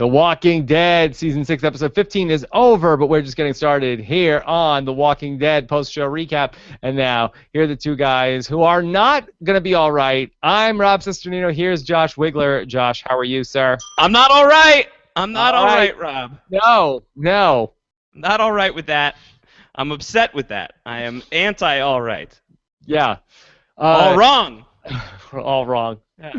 The Walking Dead Season 6, Episode 15 is over, but we're just getting started here on The Walking Dead post-show recap. And now, here are the two guys who are not going to be all right. I'm Rob Cesternino. Here's Josh Wigler. Josh, how are you, sir? I'm not all right. I'm not all right, Rob. No. Not all right with that. I'm upset with that. I am anti-all right. Yeah. All wrong. All wrong. Yeah.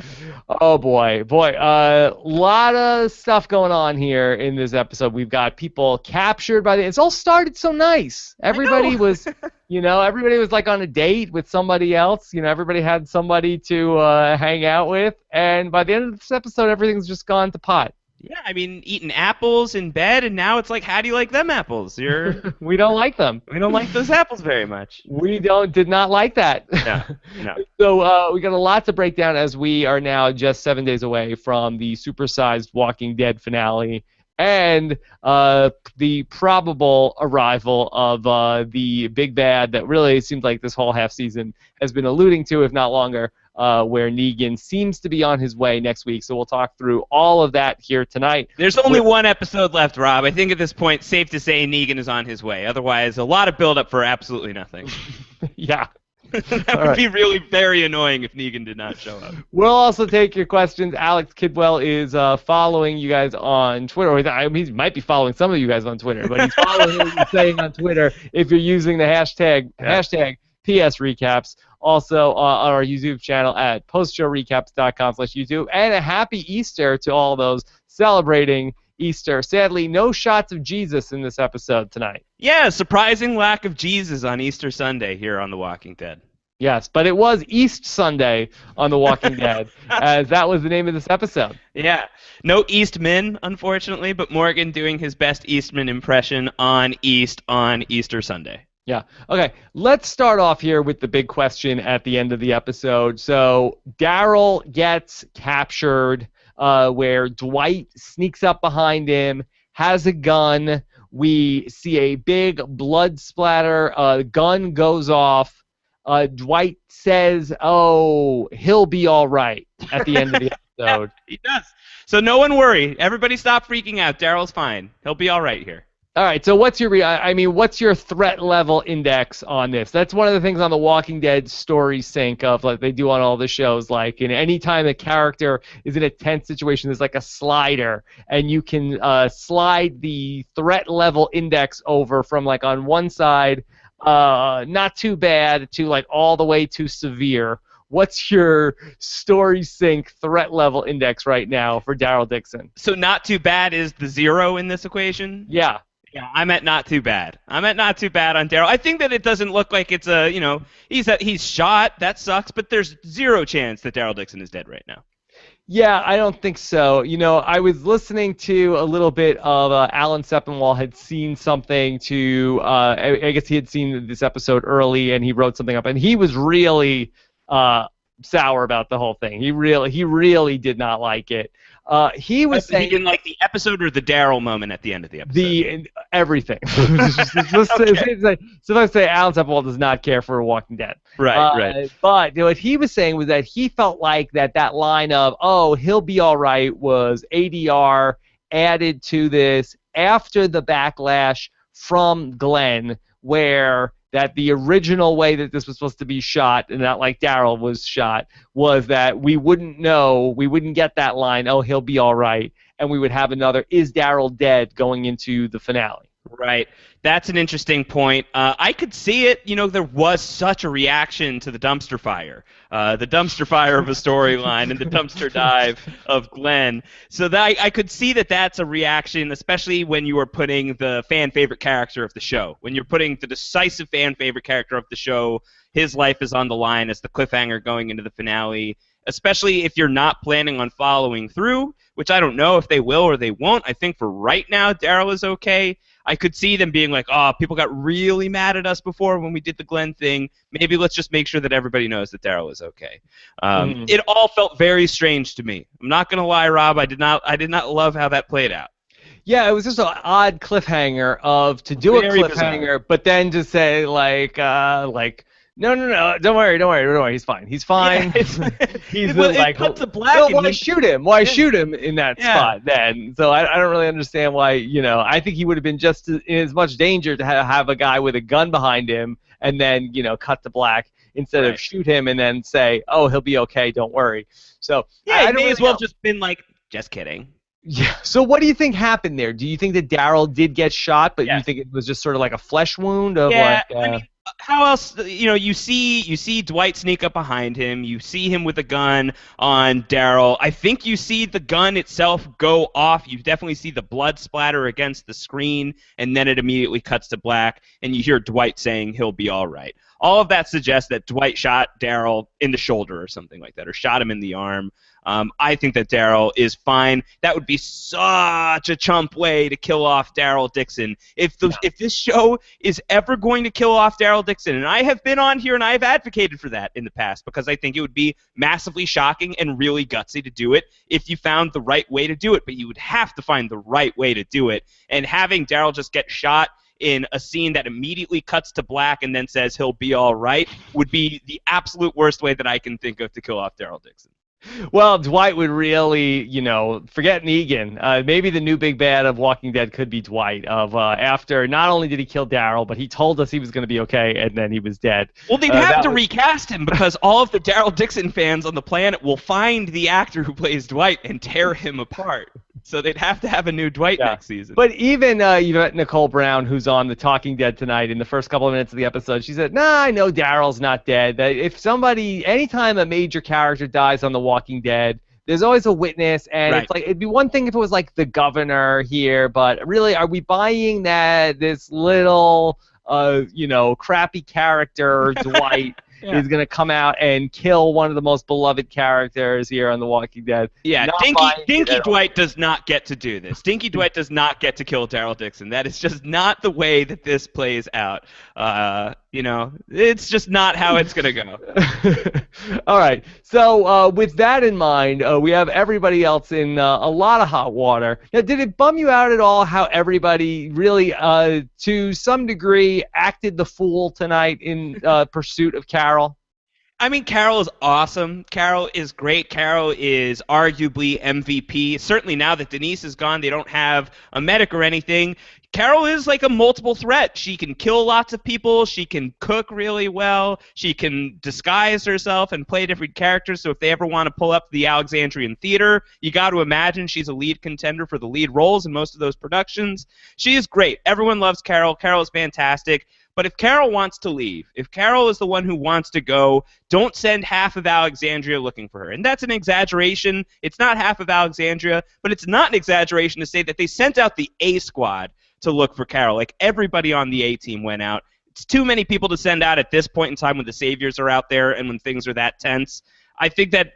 Oh boy. Lot of stuff going on here in this episode. We've got people captured by it's all started so nice. Everybody was, everybody was like on a date with somebody else. Everybody had somebody to hang out with, and by the end of this episode, everything's just gone to pot. Yeah, I mean, eating apples in bed, and now it's like, how do you like them apples? We don't like them. We don't like those apples very much. We did not like that. No. So we got a lot to break down as we are now just 7 days away from the supersized Walking Dead finale and the probable arrival of the big bad that really seems like this whole half season has been alluding to, if not longer. Where Negan seems to be on his way next week. So we'll talk through all of that here tonight. There's only one episode left, Rob. I think at this point, safe to say Negan is on his way. Otherwise, a lot of build-up for absolutely nothing. Yeah. That would be really very annoying if Negan did not show up. We'll also take your questions. Alex Kidwell is following you guys on Twitter. He might be following some of you guys on Twitter, but he's following what you're saying on Twitter if you're using the hashtag PS Recaps. Also on our YouTube channel at postshowrecaps.com/YouTube. And a happy Easter to all those celebrating Easter. Sadly, no shots of Jesus in this episode tonight. Yeah, surprising lack of Jesus on Easter Sunday here on The Walking Dead. Yes, but it was East Sunday on The Walking Dead, as that was the name of this episode. Yeah. No Eastman, unfortunately, but Morgan doing his best Eastman impression on Easter Sunday. Yeah. Okay, let's start off here with the big question at the end of the episode. So Daryl gets captured, where Dwight sneaks up behind him, has a gun. We see a big blood splatter. Gun goes off. Dwight says, "Oh, he'll be all right," at the end of the episode. Yeah, he does. So no one worry. Everybody stop freaking out. Daryl's fine. He'll be all right here. All right, so what's your threat level index on this? That's one of the things on the Walking Dead story sync of like they do on all the shows. Like, any time a character is in a tense situation, there's like a slider, and you can slide the threat level index over from like on one side, not too bad, to like all the way to severe. What's your story sync threat level index right now for Daryl Dixon? So not too bad is the 0 in this equation? Yeah. Yeah, I'm at not too bad. I'm at not too bad on Daryl. I think that it doesn't look like it's he's shot. That sucks, but there's 0 chance that Daryl Dixon is dead right now. Yeah, I don't think so. I was listening to a little bit of Alan Sepinwall had seen something to, I guess he had seen this episode early, and he wrote something up, and he was really sour about the whole thing. He really did not like it. He was saying, he didn't like the episode or the Daryl moment at the end of the episode? Everything. Okay. So let's say Alan Sepinwall does not care for Walking Dead. Right. But what he was saying was that he felt like that line of, "Oh, he'll be all right," was ADR added to this after the backlash from Glenn, where that the original way that this was supposed to be shot, and not like Daryl was shot, was that we wouldn't get that line, "Oh, he'll be all right," and we would have another, "Is Daryl dead?" going into the finale. Right. That's an interesting point. I could see it. There was such a reaction to the dumpster fire. The dumpster fire of a storyline and the dumpster dive of Glenn. So that I could see that that's a reaction, especially when you are putting the fan favorite character of the show. When you're putting the decisive fan favorite character of the show, his life is on the line as the cliffhanger going into the finale. Especially if you're not planning on following through, which I don't know if they will or they won't. I think for right now, Daryl is okay. I could see them being like, "Oh, people got really mad at us before when we did the Glenn thing. Maybe let's just make sure that everybody knows that Daryl is okay." It all felt very strange to me. I'm not gonna lie, Rob. I did not love how that played out. Yeah, it was just an odd cliffhanger to do a cliffhanger, bizarre. But then to say like No. Don't worry. He's fine. He's Yeah, fine. He's it like, cut to black. no, And why shoot him? Why shoot him in that Yeah. spot then? So I don't really understand why. I think he would have been just in as much danger to have a guy with a gun behind him and then cut to black instead of shoot him and then say, oh, he'll be okay. Don't worry. So yeah, I he don't may really as well know. just been like, just kidding. Yeah. So what do you think happened there? Do you think that Daryl did get shot, but you Yes. think it was just sort of like a flesh wound of Yeah, like? I mean, how else? You see Dwight sneak up behind him. You see him with a gun on Daryl. I think you see the gun itself go off. You definitely see the blood splatter against the screen, and then it immediately cuts to black, and you hear Dwight saying he'll be all right. All of that suggests that Dwight shot Daryl in the shoulder or something like that, or shot him in the arm. I think that Daryl is fine. That would be such a chump way to kill off Daryl Dixon. If this show is ever going to kill off Daryl Dixon, and I have been on here and I have advocated for that in the past because I think it would be massively shocking and really gutsy to do it if you found the right way to do it, but you would have to find the right way to do it. And having Daryl just get shot in a scene that immediately cuts to black and then says he'll be all right would be the absolute worst way that I can think of to kill off Daryl Dixon. Well, Dwight would really, forget Negan. Maybe the new big bad of Walking Dead could be Dwight. After not only did he kill Daryl, but he told us he was going to be okay, and then he was dead. Well, they'd have to recast him because all of the Daryl Dixon fans on the planet will find the actor who plays Dwight and tear him apart. So they'd have to have a new Dwight next season. But even Nicole Brown, who's on The Talking Dead tonight, in the first couple of minutes of the episode, she said, "Nah, I know Daryl's not dead. That if anytime a major character dies on The Walking Dead, there's always a witness, and it's like it'd be one thing if it was like the governor here, but really, are we buying that this little, crappy character Dwight?" is going to come out and kill one of the most beloved characters here on The Walking Dead. Yeah, Dinky Dwight does not get to do this. Dinky Dwight does not get to kill Daryl Dixon. That is just not the way that this plays out. It's just not how it's going to go. All right. So with that in mind, we have everybody else in a lot of hot water. Now, did it bum you out at all how everybody really, to some degree, acted the fool tonight in pursuit of Carol? I mean, Carol is awesome. Carol is great. Carol is arguably MVP. Certainly now that Denise is gone, they don't have a medic or anything. Carol is like a multiple threat. She can kill lots of people. She can cook really well. She can disguise herself and play different characters. So if they ever want to pull up the Alexandrian Theater, you got to imagine she's a lead contender for the lead roles in most of those productions. She is great. Everyone loves Carol. Carol is fantastic. But if Carol wants to leave, if Carol is the one who wants to go, don't send half of Alexandria looking for her. And that's an exaggeration. It's not half of Alexandria, but it's not an exaggeration to say that they sent out the A squad to look for Carol. Like, everybody on the A team went out. It's too many people to send out at this point in time when the saviors are out there and when things are that tense. I think that,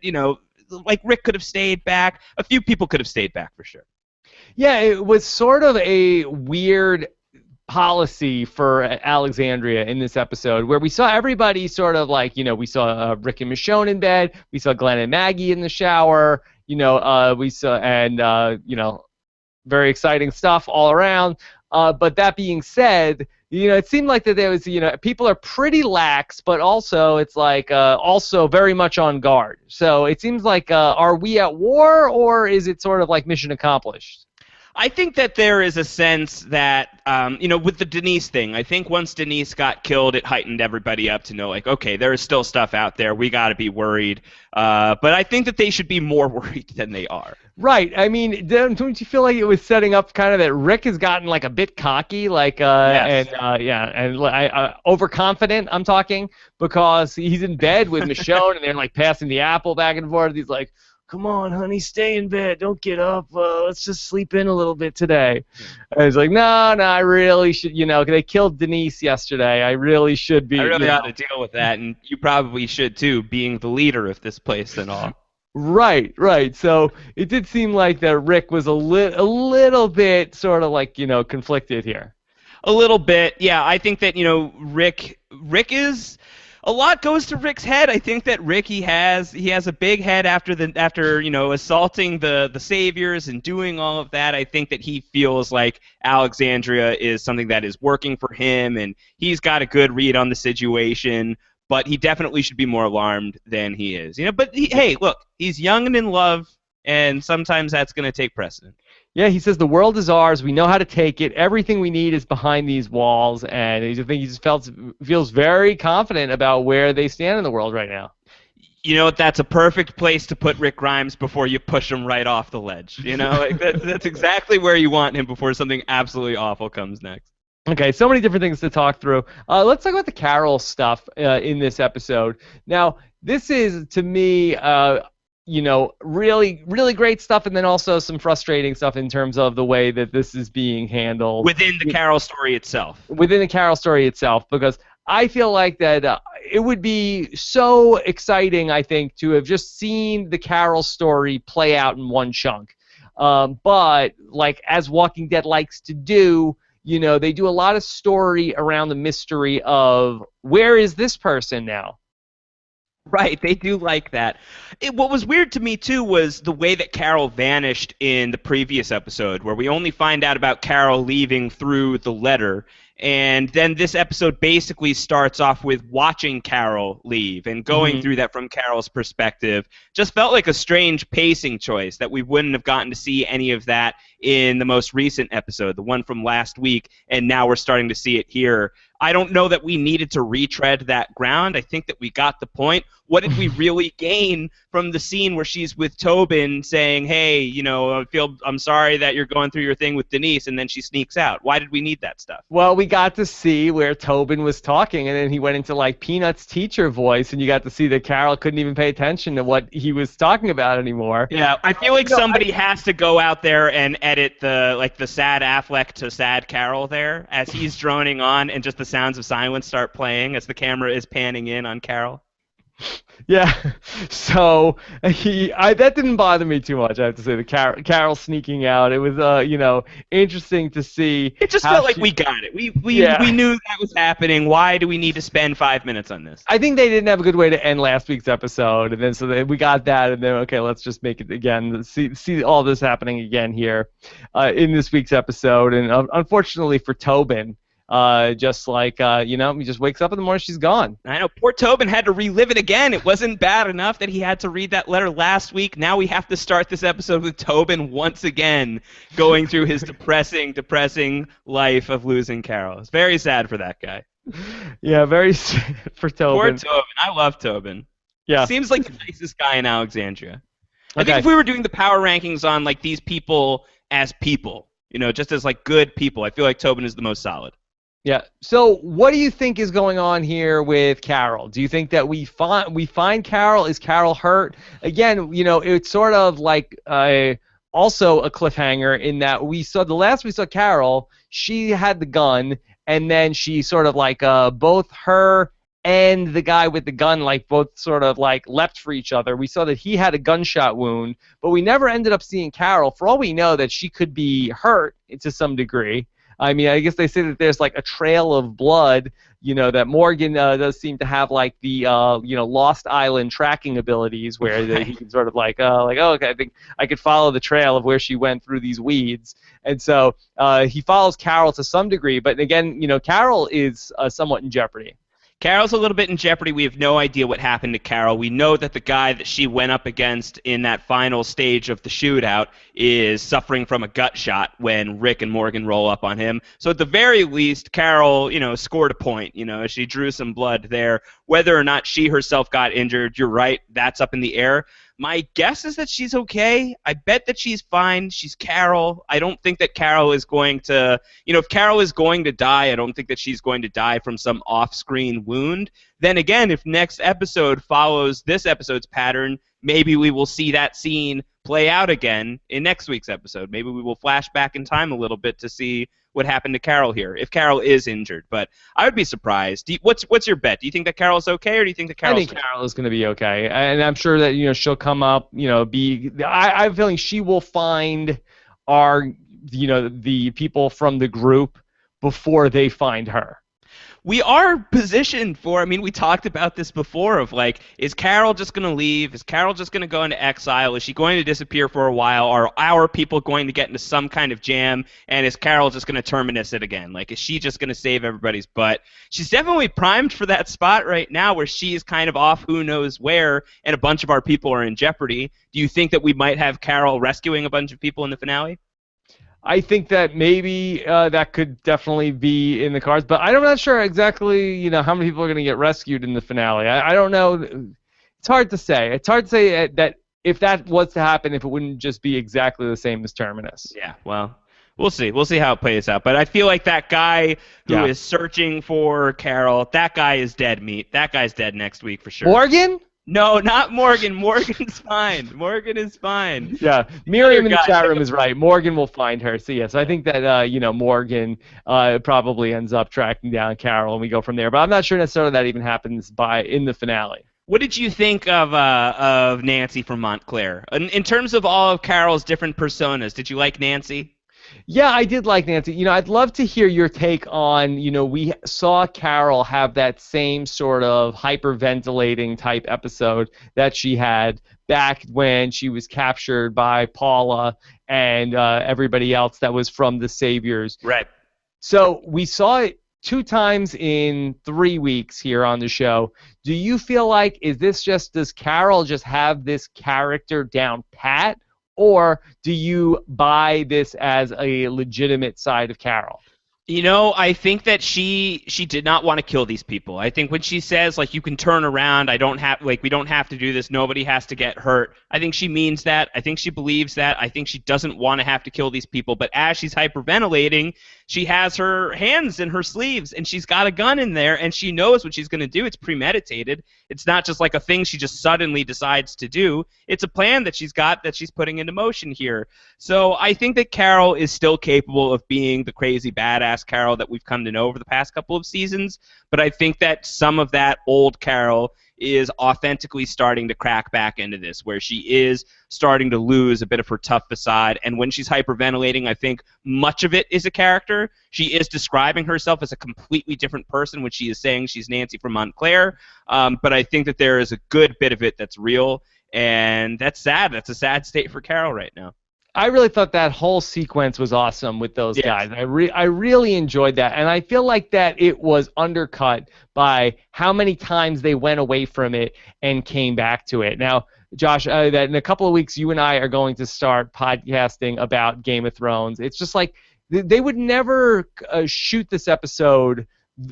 like Rick could have stayed back. A few people could have stayed back for sure. Yeah, it was sort of a weird policy for Alexandria in this episode where we saw everybody sort of like, we saw Rick and Michonne in bed, we saw Glenn and Maggie in the shower, we saw, and, very exciting stuff all around. But that being said, it seemed like that there was, people are pretty lax, but also it's like also very much on guard. So it seems like, are we at war, or is it sort of like mission accomplished? I think that there is a sense that, with the Denise thing, I think once Denise got killed, it heightened everybody up to know, like, okay, there is still stuff out there. We got to be worried. But I think that they should be more worried than they are. Right. I mean, don't you feel like it was setting up kind of that Rick has gotten like a bit cocky, like, Yes. and overconfident, I'm talking, because he's in bed with Michonne and they're like passing the apple back and forth. He's like, "Come on, honey, stay in bed. Don't get up. Let's just sleep in a little bit today." And he's like, no, I really should, they killed Denise yesterday. I really should be. I really ought to deal with that, and you probably should too, being the leader of this place and all. Right. So it did seem like that Rick was a little bit sort of like, conflicted here. A little bit, yeah. I think that, Rick is... A lot goes to Rick's head. I think that Rick, he has a big head after assaulting the saviors and doing all of that. I think that he feels like Alexandria is something that is working for him, and he's got a good read on the situation. but he definitely should be more alarmed than he is. But hey, look, he's young and in love, and sometimes that's going to take precedent. Yeah, he says the world is ours. We know how to take it. Everything we need is behind these walls, and I think he just feels very confident about where they stand in the world right now. That's a perfect place to put Rick Grimes before you push him right off the ledge. That's exactly where you want him before something absolutely awful comes next. Okay, so many different things to talk through. Let's talk about the Carol stuff in this episode. Now, this is, to me, really, really great stuff, and then also some frustrating stuff in terms of the way that this is being handled. Within the Carol story itself. Within the Carol story itself, because I feel like that it would be so exciting, I think, to have just seen the Carol story play out in one chunk. But, like, as Walking Dead likes to do, they do a lot of story around the mystery of where is this person now? Right, they do like that. What was weird to me, too, was the way that Carol vanished in the previous episode, where we only find out about Carol leaving through the letter. And then this episode basically starts off with watching Carol leave and going through that from Carol's perspective. Just felt like a strange pacing choice that we wouldn't have gotten to see any of that in the most recent episode, the one from last week, and now we're starting to see it here. I don't know that we needed to retread that ground. I think that we got the point. What did we really gain from the scene where she's with Tobin saying, hey, I'm sorry that you're going through your thing with Denise, and then she sneaks out? Why did we need that stuff? Well, we got to see where Tobin was talking, and then he went into, like, Peanut's teacher voice, and you got to see that Carol couldn't even pay attention to what he was talking about anymore. Yeah, I feel like somebody has to go out there and edit the sad Affleck to sad Carol there as he's droning on, and just the sounds of silence start playing as the camera is panning in on Carol. Yeah, so that didn't bother me too much. I have to say, the Carol sneaking out. It was interesting to see. It just felt like we got it. We knew that was happening. Why do we need to spend 5 minutes on this? I think they didn't have a good way to end last week's episode, and then we got that, and then okay, let's just make it again. See all this happening again here in this week's episode, and unfortunately for Tobin. Just like, he just wakes up in the morning, she's gone. I know. Poor Tobin had to relive it again. It wasn't bad enough that he had to read that letter last week. Now we have to start this episode with Tobin once again going through his depressing life of losing Carol. It's very sad for that guy. Yeah, very sad for Tobin. Poor Tobin. I love Tobin. Yeah. Seems like the nicest guy in Alexandria. I think if we were doing the power rankings on, like, these people as people, just as, like, good people, I feel like Tobin is the most solid. Yeah. So, what do you think is going on here with Carol? Do you think that we find Carol? Is Carol hurt? Again, it's sort of like also a cliffhanger in that we saw Carol, she had the gun, and then she sort of like both her and the guy with the gun like both sort of like leapt for each other. We saw that he had a gunshot wound, but we never ended up seeing Carol. For all we know, that she could be hurt to some degree. I mean, I guess they say that there's like a trail of blood, that Morgan does seem to have like the, Lost Island tracking abilities where he can sort of okay, I think I could follow the trail of where she went through these weeds. And so he follows Carol to some degree, but again, Carol is somewhat in jeopardy. Carol's a little bit in jeopardy. We have no idea what happened to Carol. We know that the guy that she went up against in that final stage of the shootout is suffering from a gut shot when Rick and Morgan roll up on him. So at the very least, Carol, scored a point. She drew some blood there. Whether or not she herself got injured, you're right, that's up in the air. My guess is that she's okay. I bet that she's fine. She's Carol. I don't think that Carol is going to, if Carol is going to die, I don't think that she's going to die from some off-screen wound. Then again, if next episode follows this episode's pattern, maybe we will see that scene play out again in next week's episode. Maybe we will flash back in time a little bit to see what happened to Carol here, if Carol is injured. But I would be surprised. What's your bet? Do you think that Carol's okay, or do you think that Carol's... I think Carol is going to be okay, and I'm sure that she'll come up. I have a feeling she will find the people from the group before they find her. we are positioned for, I mean, we talked about this before of like, is Carol just going to leave? Is Carol just going to go into exile? Is she going to disappear for a while? Are our people going to get into some kind of jam? And is Carol just going to terminus it again? Like, is she just going to save everybody's butt? She's definitely primed for that spot right now where she is kind of off who knows where and a bunch of our people are in jeopardy. Do you think that we might have Carol rescuing a bunch of people in the finale? I think that maybe that could definitely be in the cards, but I'm not sure exactly, how many people are going to get rescued in the finale. I don't know. It's hard to say. It's hard to say that if that was to happen, if it wouldn't just be exactly the same as Terminus. Yeah, well, we'll see. We'll see how it plays out. But I feel like that guy who is searching for Carol, that guy is dead meat. That guy's dead next week for sure. Morgan? No, not Morgan. Morgan's fine. Morgan is fine. Yeah, Miriam in the chat room is right. Morgan will find her. So, yes, I think that, Morgan probably ends up tracking down Carol, and we go from there. But I'm not sure necessarily that even happens in the finale. What did you think of Nancy from Montclair? In terms of all of Carol's different personas, did you like Nancy? Yeah, I did like Nancy. I'd love to hear your take on, we saw Carol have that same sort of hyperventilating type episode that she had back when she was captured by Paula and everybody else that was from the Saviors. Right. So we saw it 2 times in 3 weeks here on the show. Do you feel like, does Carol just have this character down pat? Or do you buy this as a legitimate side of Carol? I think that she did not want to kill these people. I think when she says, like, you can turn around, we don't have to do this, nobody has to get hurt, I think she means that. I think she believes that. I think she doesn't want to have to kill these people. But as she's hyperventilating, she has her hands in her sleeves, and she's got a gun in there, and she knows what she's going to do. It's premeditated. It's not just like a thing she just suddenly decides to do. It's a plan that she's got that she's putting into motion here. So I think that Carol is still capable of being the crazy badass Carol that we've come to know over the past couple of seasons, but I think that some of that old Carol is authentically starting to crack back into this, where she is starting to lose a bit of her tough facade, and when she's hyperventilating, I think much of it is a character. She is describing herself as a completely different person when she is saying she's Nancy from Montclair, but I think that there is a good bit of it that's real, and that's sad. That's a sad state for Carol right now. I really thought that whole sequence was awesome with those guys. I really enjoyed that, and I feel like that it was undercut by how many times they went away from it and came back to it. Now, Josh, that in a couple of weeks, you and I are going to start podcasting about Game of Thrones. It's just like they would never shoot this episode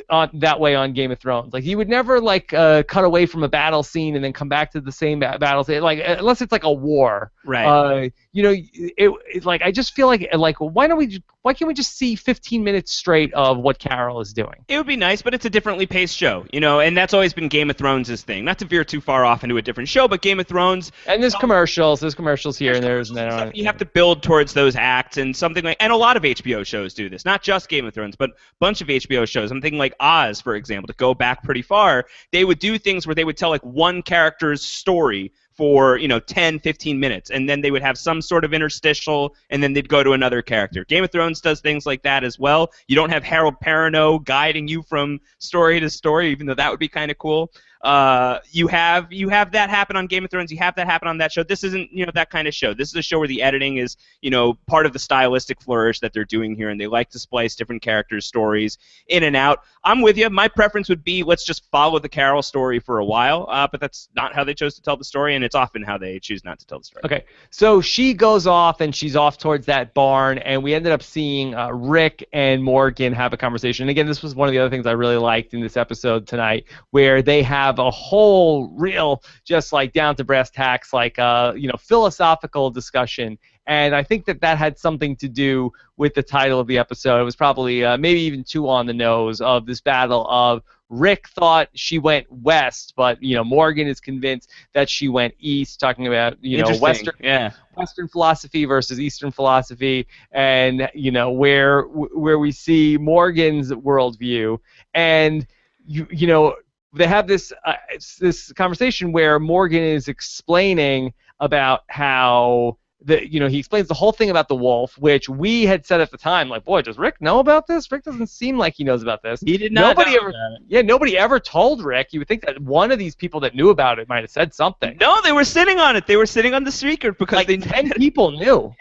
that way on Game of Thrones. Like, he would never cut away from a battle scene and then come back to the same battle scene, unless it's like a war. Right. It's like, I just feel like why can't we just see 15 minutes straight of what Carol is doing? It would be nice, but it's a differently paced show, and that's always been Game of Thrones' thing. Not to veer too far off into a different show, but Game of Thrones. And there's commercials here and there. You have to build towards those acts, and and a lot of HBO shows do this. Not just Game of Thrones, but a bunch of HBO shows. I'm thinking like Oz, for example, to go back pretty far. They would do things where they would tell like one character's story for 10, 15 minutes, and then they would have some sort of interstitial, and then they'd go to another character. Game of Thrones does things like that as well. You don't have Harold Perrineau guiding you from story to story, even though that would be kind of cool. You have that happen on Game of Thrones. You have that happen on that show. This isn't that kind of show. This is a show where the editing is part of the stylistic flourish that they're doing here, and they like to splice different characters' stories in and out. I'm with you. My preference would be let's just follow the Carol story for a while, but that's not how they chose to tell the story, and it's often how they choose not to tell the story. Okay, so she goes off, and she's off towards that barn, and we ended up seeing Rick and Morgan have a conversation. And again, this was one of the other things I really liked in this episode tonight, where they have a whole real, just like down to brass tacks, philosophical discussion. And I think that had something to do with the title of the episode. It was probably maybe even too on the nose of this battle of Rick thought she went west, but Morgan is convinced that she went east, talking about Western philosophy versus Eastern philosophy, and where we see Morgan's worldview, and they have this conversation where Morgan is explaining about how he explains the whole thing about the wolf, which we had said at the time, like, boy, does Rick know about this? Rick doesn't seem like he knows about this. He did not know about it. Yeah, nobody ever told Rick. You would think that one of these people that knew about it might have said something. No, they were sitting on it. They were sitting on the secret because like 10 people knew.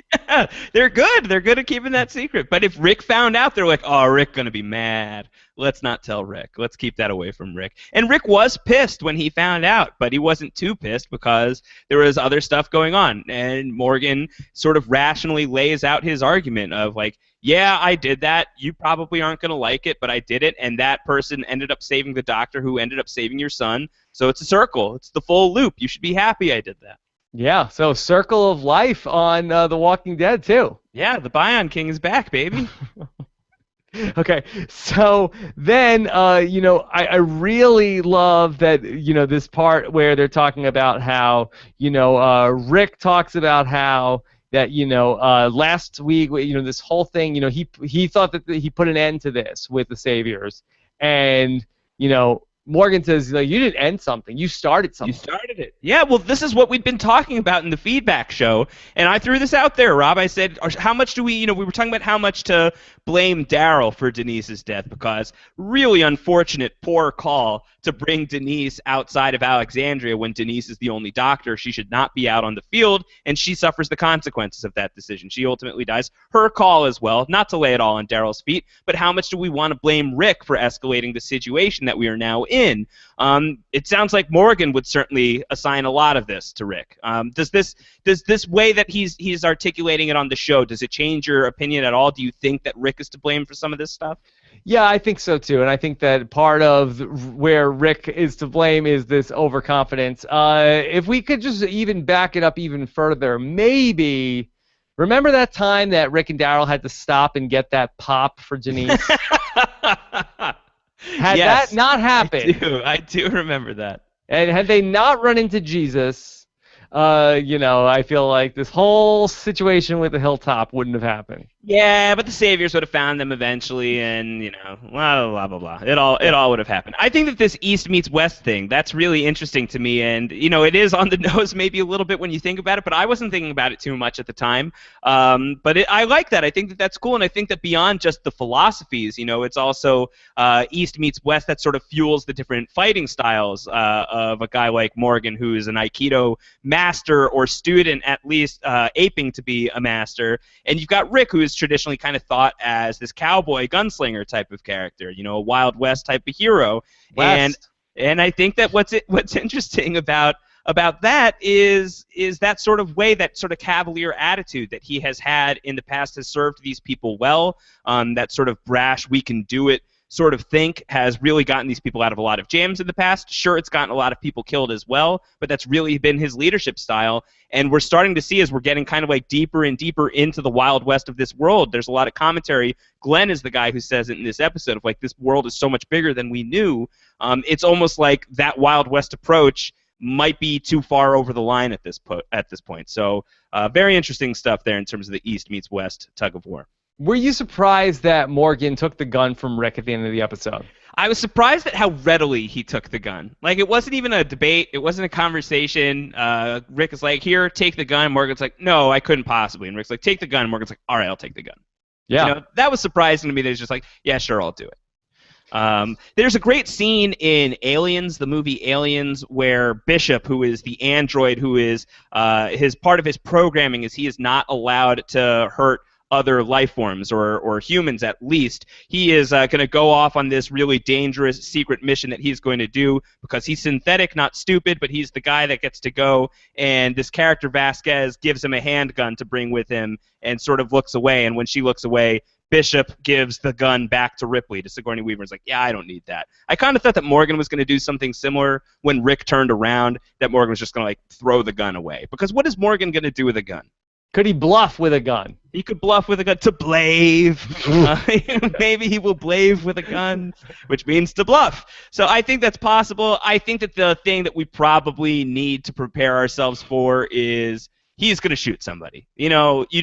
They're good. They're good at keeping that secret. But if Rick found out, they're like, oh, Rick's going to be mad. Let's not tell Rick. Let's keep that away from Rick. And Rick was pissed when he found out, but he wasn't too pissed because there was other stuff going on. And Morgan sort of rationally lays out his argument of like, yeah, I did that. You probably aren't going to like it, but I did it, and that person ended up saving the doctor who ended up saving your son. So it's a circle. It's the full loop. You should be happy I did that. Yeah, so circle of life on The Walking Dead, too. Yeah, the Bion King is back, baby. Okay, so then, I really love that, this part where they're talking about how, Rick talks about how that, last week, this whole thing, he thought that he put an end to this with the Saviors. And, Morgan says, you didn't end something. You started something. You started it. Yeah, well, this is what we'd been talking about in the feedback show. And I threw this out there, Rob. I said, how much do we were talking about how much to blame Daryl for Denise's death, because really unfortunate, poor call to bring Denise outside of Alexandria when Denise is the only doctor. She should not be out on the field, and she suffers the consequences of that decision. She ultimately dies. Her call as well, not to lay it all on Daryl's feet, but how much do we want to blame Rick for escalating the situation that we are now in? It sounds like Morgan would certainly assign a lot of this to Rick. Does this way that he's articulating it on the show, does it change your opinion at all? Do you think that Rick is to blame for some of this stuff? Yeah, I think so too, and I think that part of where Rick is to blame is this overconfidence. If we could just even back it up even further, maybe remember that time that Rick and Daryl had to stop and get that pop for Denise? Had Yes, that not happened, I do remember that. and had they not run into Jesus, I feel like this whole situation with the hilltop wouldn't have happened. Yeah, but the Saviors would have found them eventually, and blah blah blah blah. It all would have happened. I think that this East meets West thing, that's really interesting to me, and it is on the nose maybe a little bit when you think about it, but I wasn't thinking about it too much at the time. But I like that. I think that that's cool, and I think that beyond just the philosophies, it's also East meets West that sort of fuels the different fighting styles of a guy like Morgan, who is an Aikido master or student, at least aping to be a master, and you've got Rick, who is traditionally kind of thought as this cowboy gunslinger type of character, a Wild West type of hero. West. And I think that what's interesting about that is that sort of way, that sort of cavalier attitude that he has had in the past has served these people well. That sort of brash, we can do it sort of think has really gotten these people out of a lot of jams in the past. Sure, it's gotten a lot of people killed as well, but that's really been his leadership style. And we're starting to see, as we're getting kind of like deeper and deeper into the Wild West of this world, there's a lot of commentary. Glenn is the guy who says it in this episode of like, this world is so much bigger than we knew. It's almost like that Wild West approach might be too far over the line at this point. So very interesting stuff there in terms of the East meets West tug of war. Were you surprised that Morgan took the gun from Rick at the end of the episode? I was surprised at how readily he took the gun. Like, it wasn't even a debate. It wasn't a conversation. Rick is like, here, take the gun. Morgan's like, no, I couldn't possibly. And Rick's like, take the gun. Morgan's like, all right, I'll take the gun. Yeah. That was surprising to me that he's just like, yeah, sure, I'll do it. There's a great scene in Aliens, the movie Aliens, where Bishop, who is the android, who is part of his programming is he is not allowed to hurt other life forms, or humans at least. He is going to go off on this really dangerous secret mission that he's going to do because he's synthetic, not stupid, but he's the guy that gets to go, and this character Vasquez gives him a handgun to bring with him and sort of looks away, and when she looks away, Bishop gives the gun back to Ripley, to Sigourney Weaver. It's like, yeah, I don't need that. I kind of thought that Morgan was going to do something similar when Rick turned around, that Morgan was just going to like throw the gun away. Because what is Morgan going to do with a gun? Could he bluff with a gun? He could bluff with a gun to blave. Maybe he will blave with a gun, which means to bluff. So I think that's possible. I think that the thing that we probably need to prepare ourselves for is he's going to shoot somebody. You don't put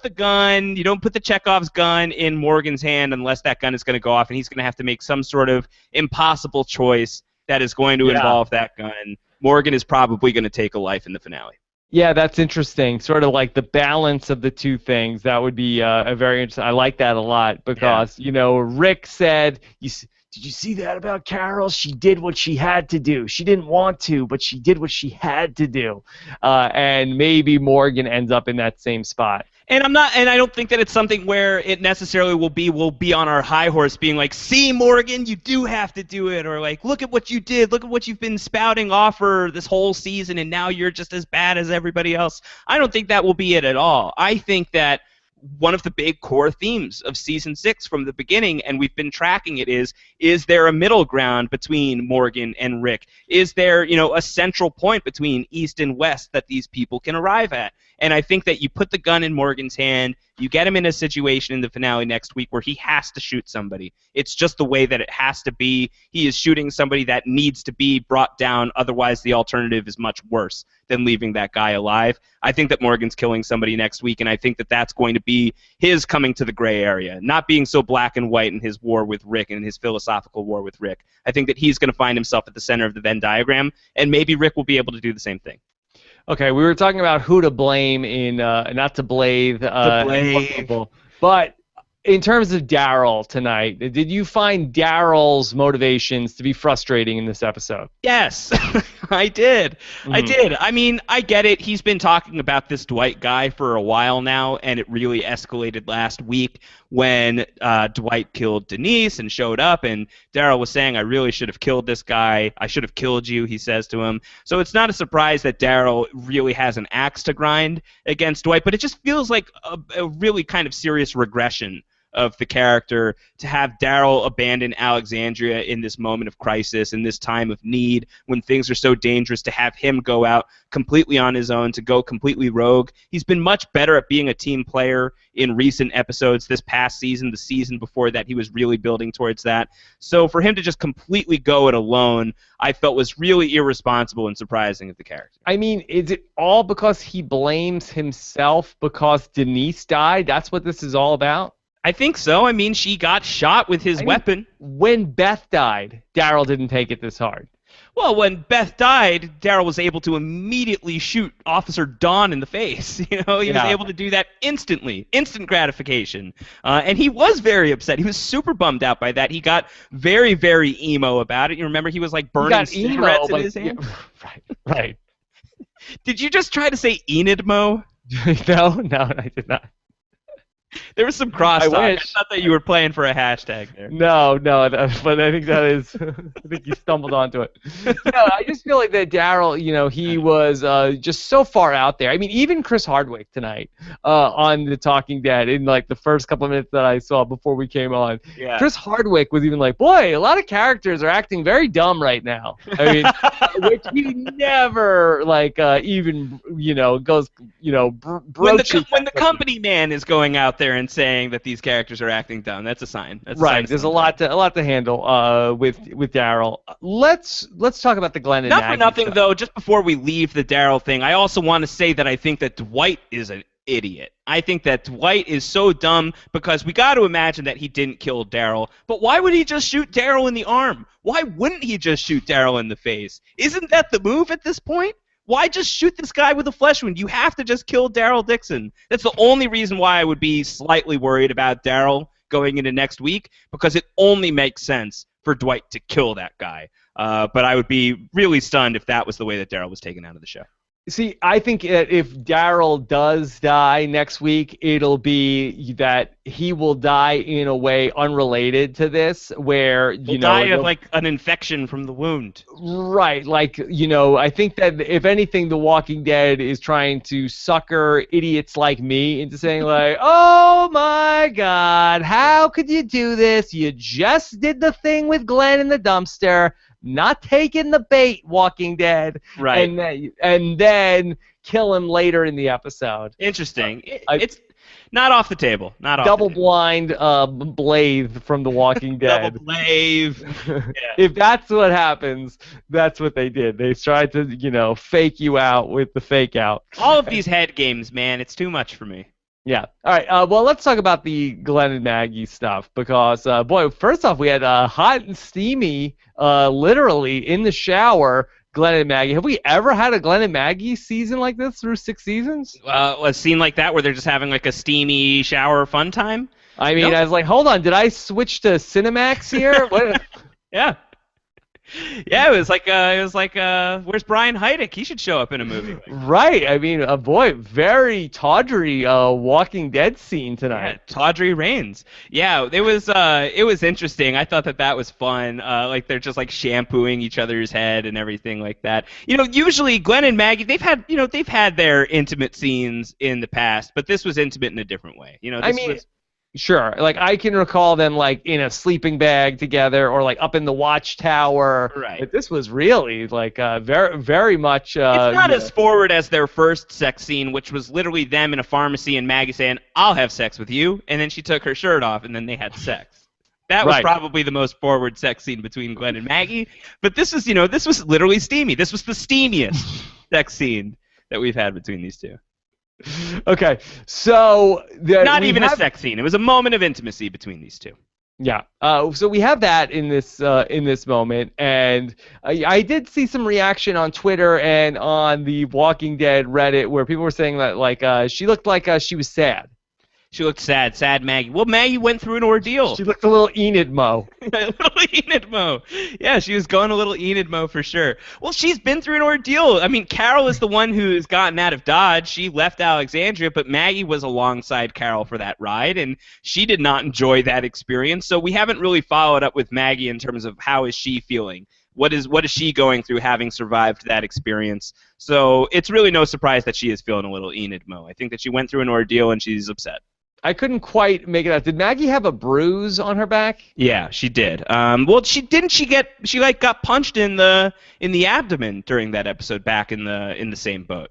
the gun, you don't put the Chekhov's gun in Morgan's hand unless that gun is going to go off, and he's going to have to make some sort of impossible choice that is going to involve that gun. Morgan is probably going to take a life in the finale. Yeah, that's interesting. Sort of like the balance of the two things. That would be a very interesting. I like that a lot because, Rick said, did you see that about Carol? She did what she had to do. She didn't want to, but she did what she had to do. And maybe Morgan ends up in that same spot. And I don't think that it's something where it necessarily will be on our high horse being like, see, Morgan, you do have to do it, or like, look at what you did, look at what you've been spouting off for this whole season, and now you're just as bad as everybody else. I don't think that will be it at all. I think that one of the big core themes of season 6 from the beginning, and we've been tracking it, is there a middle ground between Morgan and Rick? Is there, a central point between East and West that these people can arrive at? And I think that you put the gun in Morgan's hand, you get him in a situation in the finale next week where he has to shoot somebody. It's just the way that it has to be. He is shooting somebody that needs to be brought down, otherwise the alternative is much worse than leaving that guy alive. I think that Morgan's killing somebody next week, and I think that that's going to be his coming to the gray area, not being so black and white in his war with Rick and his philosophical war with Rick. I think that he's going to find himself at the center of the Venn diagram, and maybe Rick will be able to do the same thing. Okay, we were talking about who to blame in, not to blame, but in terms of Daryl tonight, did you find Daryl's motivations to be frustrating in this episode? Yes, I did. I did. I mean, I get it. He's been talking about this Dwight guy for a while now, and it really escalated last week when Dwight killed Denise and showed up, and Daryl was saying, I really should have killed this guy. I should have killed you, he says to him. So it's not a surprise that Daryl really has an axe to grind against Dwight, but it just feels like a really kind of serious regression of the character to have Daryl abandon Alexandria in this moment of crisis, in this time of need, when things are so dangerous, to have him go out completely on his own, to go completely rogue. He's been much better at being a team player in recent episodes this past season. The season before that, he was really building towards that. So for him to just completely go it alone, I felt was really irresponsible and surprising of the character. I mean, is it all because he blames himself because Denise died? That's what this is all about? I think so. I mean, she got shot with his weapon. When Beth died, Daryl didn't take it this hard. Well, when Beth died, Daryl was able to immediately shoot Officer Dawn in the face. He was able to do that instantly, instant gratification. And he was very upset. He was super bummed out by that. He got very, very emo about it. You remember he was like burning cigarettes in his hand? Yeah, right. Did you just try to say Enidmo? No, I did not. There was some crosstalk. I thought that you were playing for a hashtag there. No, but I think that is. I think you stumbled onto it. I just feel like that Daryl, he was just so far out there. I mean, even Chris Hardwick tonight on The Talking Dead, in like the first couple of minutes that I saw before we came on, Chris Hardwick was even like, "Boy, a lot of characters are acting very dumb right now." I mean, which he never even goes broaches. When the company man is going out there and saying that these characters are acting dumb, that's a sign. That's right. There's a lot to handle with Daryl. Let's talk about the Glenn and Maggie. Not for nothing stuff. though. Just before we leave the Daryl thing, I also want to say that I think that Dwight is an idiot. I think that Dwight is so dumb because we got to imagine that he didn't kill Daryl. But why would he just shoot Daryl in the arm? Why wouldn't he just shoot Daryl in the face? Isn't that the move at this point? Why just shoot this guy with a flesh wound? You have to just kill Daryl Dixon. That's the only reason why I would be slightly worried about Daryl going into next week, because it only makes sense for Dwight to kill that guy. But I would be really stunned if that was the way that Daryl was taken out of the show. See, I think that if Daryl does die next week, it'll be that he will die in a way unrelated to this, where He'll die of like an infection from the wound. Right, I think that if anything, The Walking Dead is trying to sucker idiots like me into saying like, "Oh my God, how could you do this? You just did the thing with Glenn in the dumpster." Not taking the bait, Walking Dead, right? And then kill him later in the episode. Interesting. It's not off the table. Not off. Double-blind Blathe from The Walking Dead. Double Blathe. Yeah. If that's what happens, that's what they did. They tried to, fake you out with the fake out. All of these head games, man, it's too much for me. Yeah. All right. Well, let's talk about the Glenn and Maggie stuff because, boy, first off, we had hot and steamy, literally in the shower, Glenn and Maggie. Have we ever had a Glenn and Maggie season like this through 6 seasons? A scene like that where they're just having like a steamy shower fun time? I mean, Nope. I was like, hold on, did I switch to Cinemax here? What? Yeah. Yeah, it was like where's Brian Heidick? He should show up in a movie. Right. I mean, boy, very tawdry Walking Dead scene Yeah, tonight. tawdry rains. Yeah, it was interesting. I thought that was fun. Like they're just like shampooing each other's head and everything like that. You know, usually Glenn and Maggie, they've had their intimate scenes in the past, but this was intimate in a different way. You know, this was. Sure. Like, I can recall them, like, in a sleeping bag together or, like, up in the watchtower. Right. But this was really, like, very, very much... it's not as forward as their first sex scene, which was literally them in a pharmacy and Maggie saying, I'll have sex with you, and then she took her shirt off, and then they had sex. That was probably the most forward sex scene between Glenn and Maggie. But this was literally steamy. This was the steamiest sex scene that we've had between these two. Okay, so not even a sex scene. It was a moment of intimacy between these two. Yeah. So we have that in this moment, and I did see some reaction on Twitter and on the Walking Dead Reddit where people were saying that like she looked like she was sad. She looked sad Maggie. Well, Maggie went through an ordeal. She looked a little Enid Mo. A little Enid Mo. Yeah, she was going a little Enid Mo for sure. Well, she's been through an ordeal. I mean, Carol is the one who's gotten out of Dodge. She left Alexandria, but Maggie was alongside Carol for that ride, and she did not enjoy that experience. So we haven't really followed up with Maggie in terms of how is she feeling. What is she going through having survived that experience? So it's really no surprise that she is feeling a little Enid Mo. I think that she went through an ordeal and she's upset. I couldn't quite make it out. Did Maggie have a bruise on her back? Yeah, she did. Well, she got punched in the abdomen during that episode back in the same boat.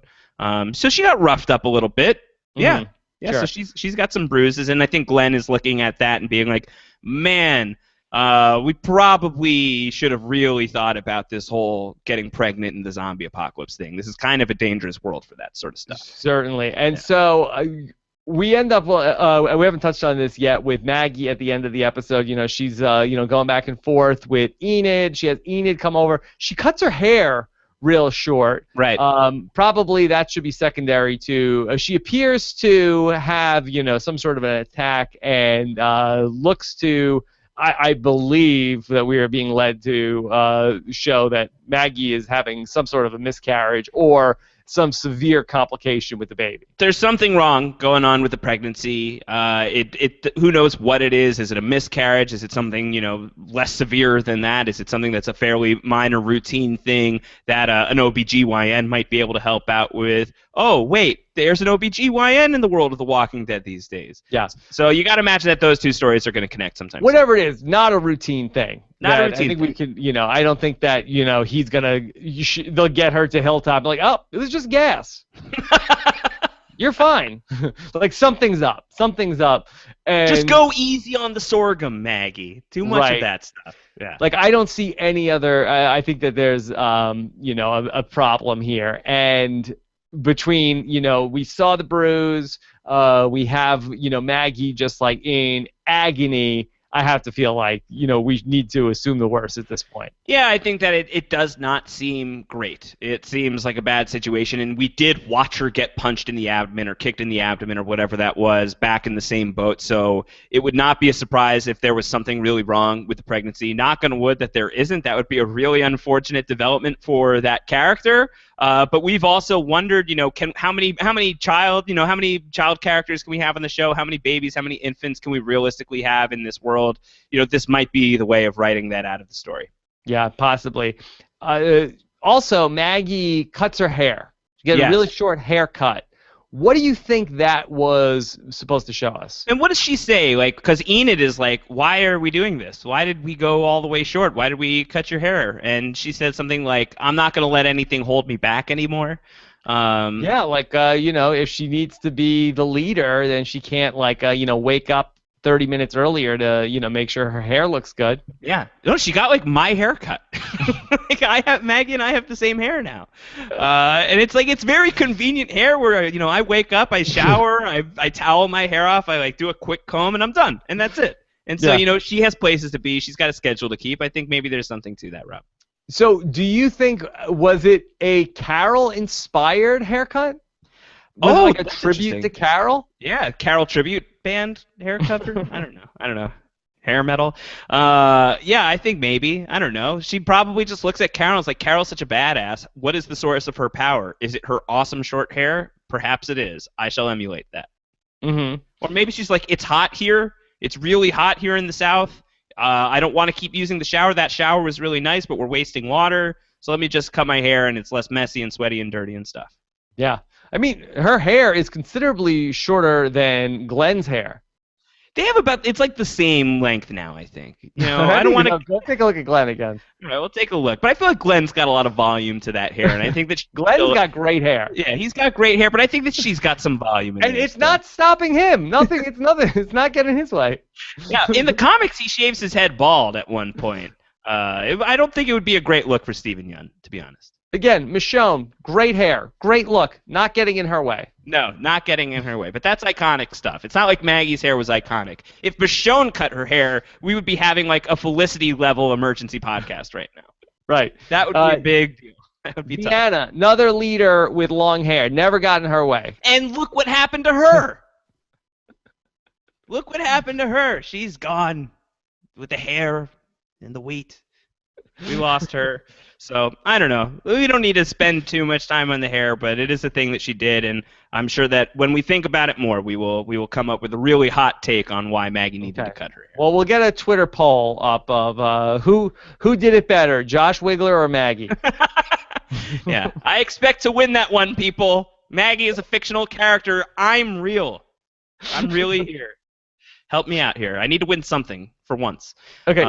So she got roughed up a little bit. Yeah. Mm-hmm. Yeah, sure. So she's got some bruises, and I think Glenn is looking at that and being like, man, we probably should have really thought about this whole getting pregnant in the zombie apocalypse thing. This is kind of a dangerous world for that sort of stuff. Certainly. And so we end up, we haven't touched on this yet, with Maggie at the end of the episode. You know, she's, going back and forth with Enid. She has Enid come over. She cuts her hair real short. Right. Probably that should be secondary to, she appears to have, some sort of an attack and looks to, I believe that we are being led to show that Maggie is having some sort of a miscarriage or some severe complication with the baby. There's something wrong going on with the pregnancy. Who knows what it is? Is it a miscarriage? Is it something less severe than that? Is it something that's a fairly minor routine thing that an OBGYN might be able to help out with? Oh, wait, there's an OBGYN in the world of The Walking Dead these days. Yeah. So you got to imagine that those two stories are going to connect sometime. Whatever it is, not a routine thing. Not a routine I think we can, I don't think that, he's going to, they'll get her to Hilltop, like, oh, it was just gas. You're fine. Like, something's up. Something's up. And just go easy on the sorghum, Maggie. Too much of that stuff. Yeah. Like, I don't see any other, I think that there's, a problem here. And between, we saw the bruise, we have, Maggie just like in agony. I have to feel like, we need to assume the worst at this point. Yeah, I think that it does not seem great. It seems like a bad situation, and we did watch her get punched in the abdomen or kicked in the abdomen or whatever that was back in the same boat, so it would not be a surprise if there was something really wrong with the pregnancy. Knock on wood that there isn't. That would be a really unfortunate development for that character. But we've also wondered, how many child characters can we have on the show? How many babies, how many infants can we realistically have in this world? This might be the way of writing that out of the story. Yeah, possibly. Also, Maggie cuts her hair. She gets a really short haircut. What do you think that was supposed to show us? And what does she say? Like, because Enid is like, why are we doing this? Why did we go all the way short? Why did we cut your hair? And she said something like, I'm not going to let anything hold me back anymore. If she needs to be the leader, then she can't, wake up 30 minutes earlier to, make sure her hair looks good. Yeah. No, she got, my haircut. Maggie and I have the same hair now. And it's very convenient hair where, I wake up, I shower, I towel my hair off, I, do a quick comb, and I'm done. And that's it. And so, she has places to be. She's got a schedule to keep. I think maybe there's something to that, Rob. So, do you think was it a Carol-inspired haircut? Was it like a That's tribute to interesting. Carol? Yeah, Carol tribute band haircut. I don't know. I don't know. Hair metal. Yeah, I think maybe. I don't know. She probably just looks at Carol and is like, Carol's such a badass. What is the source of her power? Is it her awesome short hair? Perhaps it is. I shall emulate that. Mm-hmm. Or maybe she's like, it's hot here. It's really hot here in the South. I don't want to keep using the shower. That shower was really nice, but we're wasting water. So let me just cut my hair and it's less messy and sweaty and dirty and stuff. Yeah. I mean, her hair is considerably shorter than Glenn's hair. They have about, it's like the same length now, I think. I don't want to. Go take a look at Glenn again. All right, we'll take a look. But I feel like Glenn's got a lot of volume to that hair, and I think that Glenn's got great hair. Yeah, he's got great hair, but I think that she's got some volume in And there it's still. not stopping him. Nothing. It's nothing. It's not getting his way. Yeah, in the comics, he shaves his head bald at one point. I don't think it would be a great look for Steven Yeun, to be honest. Again, Michonne, great hair, great look, not getting in her way. No, not getting in her way. But that's iconic stuff. It's not like Maggie's hair was iconic. If Michonne cut her hair, we would be having like a Felicity-level emergency podcast right now. Right. That would be a big deal. That would be tough. Deanna, another leader with long hair, never got in her way. And look what happened to her. Look what happened to her. She's gone with the hair and the weight. We lost her. So, I don't know. We don't need to spend too much time on the hair, but it is a thing that she did, and I'm sure that when we think about it more, we will come up with a really hot take on why Maggie needed to cut her hair. Well, we'll get a Twitter poll up of who did it better, Josh Wigler or Maggie. Yeah, I expect to win that one, people. Maggie is a fictional character. I'm real. I'm really here. Help me out here. I need to win something for once. Okay.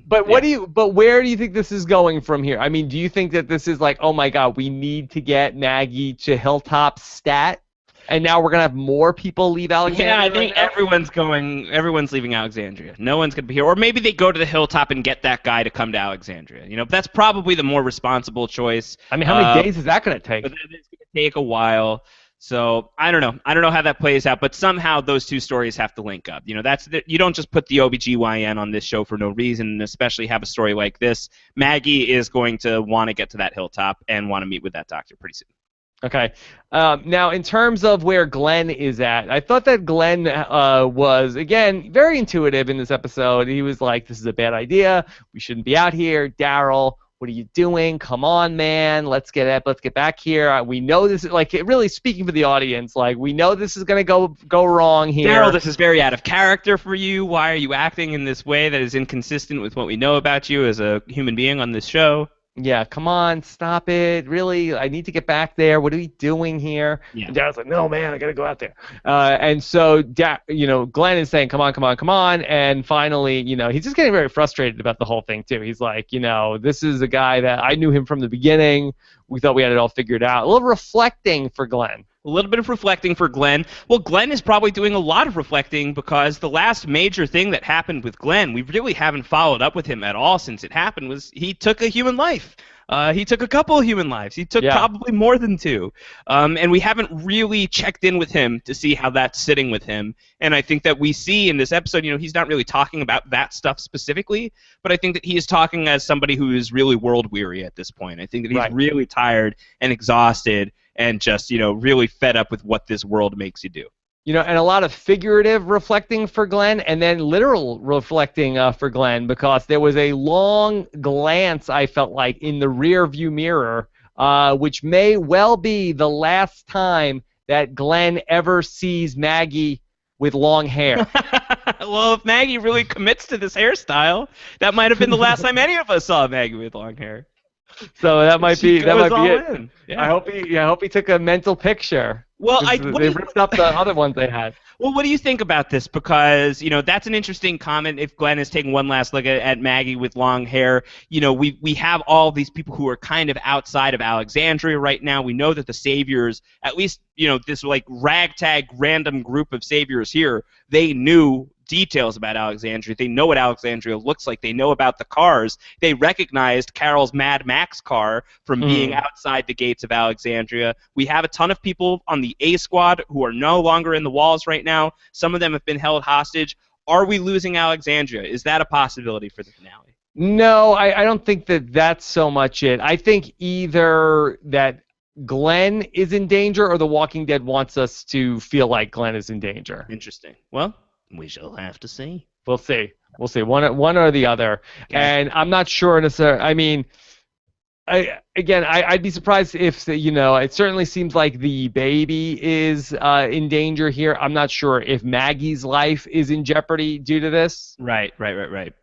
But where do you think this is going from here? I mean, do you think that this is like, oh my God, we need to get Maggie to Hilltop stat, and now we're gonna have more people leave Alexandria? Yeah, I think everyone's leaving Alexandria. No one's gonna be here. Or maybe they go to the Hilltop and get that guy to come to Alexandria. That's probably the more responsible choice. I mean, how many days is that gonna take? But it's gonna take a while. So I don't know. I don't know how that plays out, but somehow those two stories have to link up. You don't just put the OBGYN on this show for no reason, and especially have a story like this. Maggie is going to want to get to that Hilltop and want to meet with that doctor pretty soon. Okay. Now, in terms of where Glenn is at, I thought that Glenn was, again, very intuitive in this episode. He was like, this is a bad idea. We shouldn't be out here. Daryl, what are you doing? Come on, man. Let's get back here. We know this is, like, really speaking for the audience, like, we know this is going to go wrong here. Daryl, this is very out of character for you. Why are you acting in this way that is inconsistent with what we know about you as a human being on this show? Yeah, come on, stop it. Really, I need to get back there. What are we doing here? Yeah. And Daryl's like, no, man, I got to go out there. And so, Glenn is saying, come on. And finally, he's just getting very frustrated about the whole thing, too. He's like, this is a guy that I knew him from the beginning. We thought we had it all figured out. A little reflecting for Glenn. A little bit of reflecting for Glenn. Well, Glenn is probably doing a lot of reflecting because the last major thing that happened with Glenn, we really haven't followed up with him at all since it happened, was he took a human life. He took a couple of human lives. He took probably more than two. And we haven't really checked in with him to see how that's sitting with him. And I think that we see in this episode, he's not really talking about that stuff specifically, but I think that he is talking as somebody who is really world weary at this point. I think that he's really tired and exhausted and just, really fed up with what this world makes you do. And a lot of figurative reflecting for Glenn, and then literal reflecting for Glenn, because there was a long glance, I felt like, in the rear view mirror, which may well be the last time that Glenn ever sees Maggie with long hair. Well, if Maggie really commits to this hairstyle, that might have been the last time any of us saw Maggie with long hair. So that might be it. Yeah. I hope he took a mental picture. Well, they ripped up the other ones they had. Well, what do you think about this? Because that's an interesting comment. If Glenn is taking one last look at Maggie with long hair, we have all these people who are kind of outside of Alexandria right now. We know that the saviors, at least this like ragtag random group of saviors here, they knew details about Alexandria. They know what Alexandria looks like. They know about the cars. They recognized Carol's Mad Max car from being outside the gates of Alexandria. We have a ton of people on the A squad who are no longer in the walls right now. Some of them have been held hostage. Are we losing Alexandria? Is that a possibility for the finale? No, I don't think that that's so much it. I think either that Glenn is in danger or The Walking Dead wants us to feel like Glenn is in danger. Interesting. Well, we shall have to see. We'll see. We'll see. One or the other. Okay. And I'm not sure necessarily. I mean, I'd be surprised if, it certainly seems like the baby is in danger here. I'm not sure if Maggie's life is in jeopardy due to this. Right.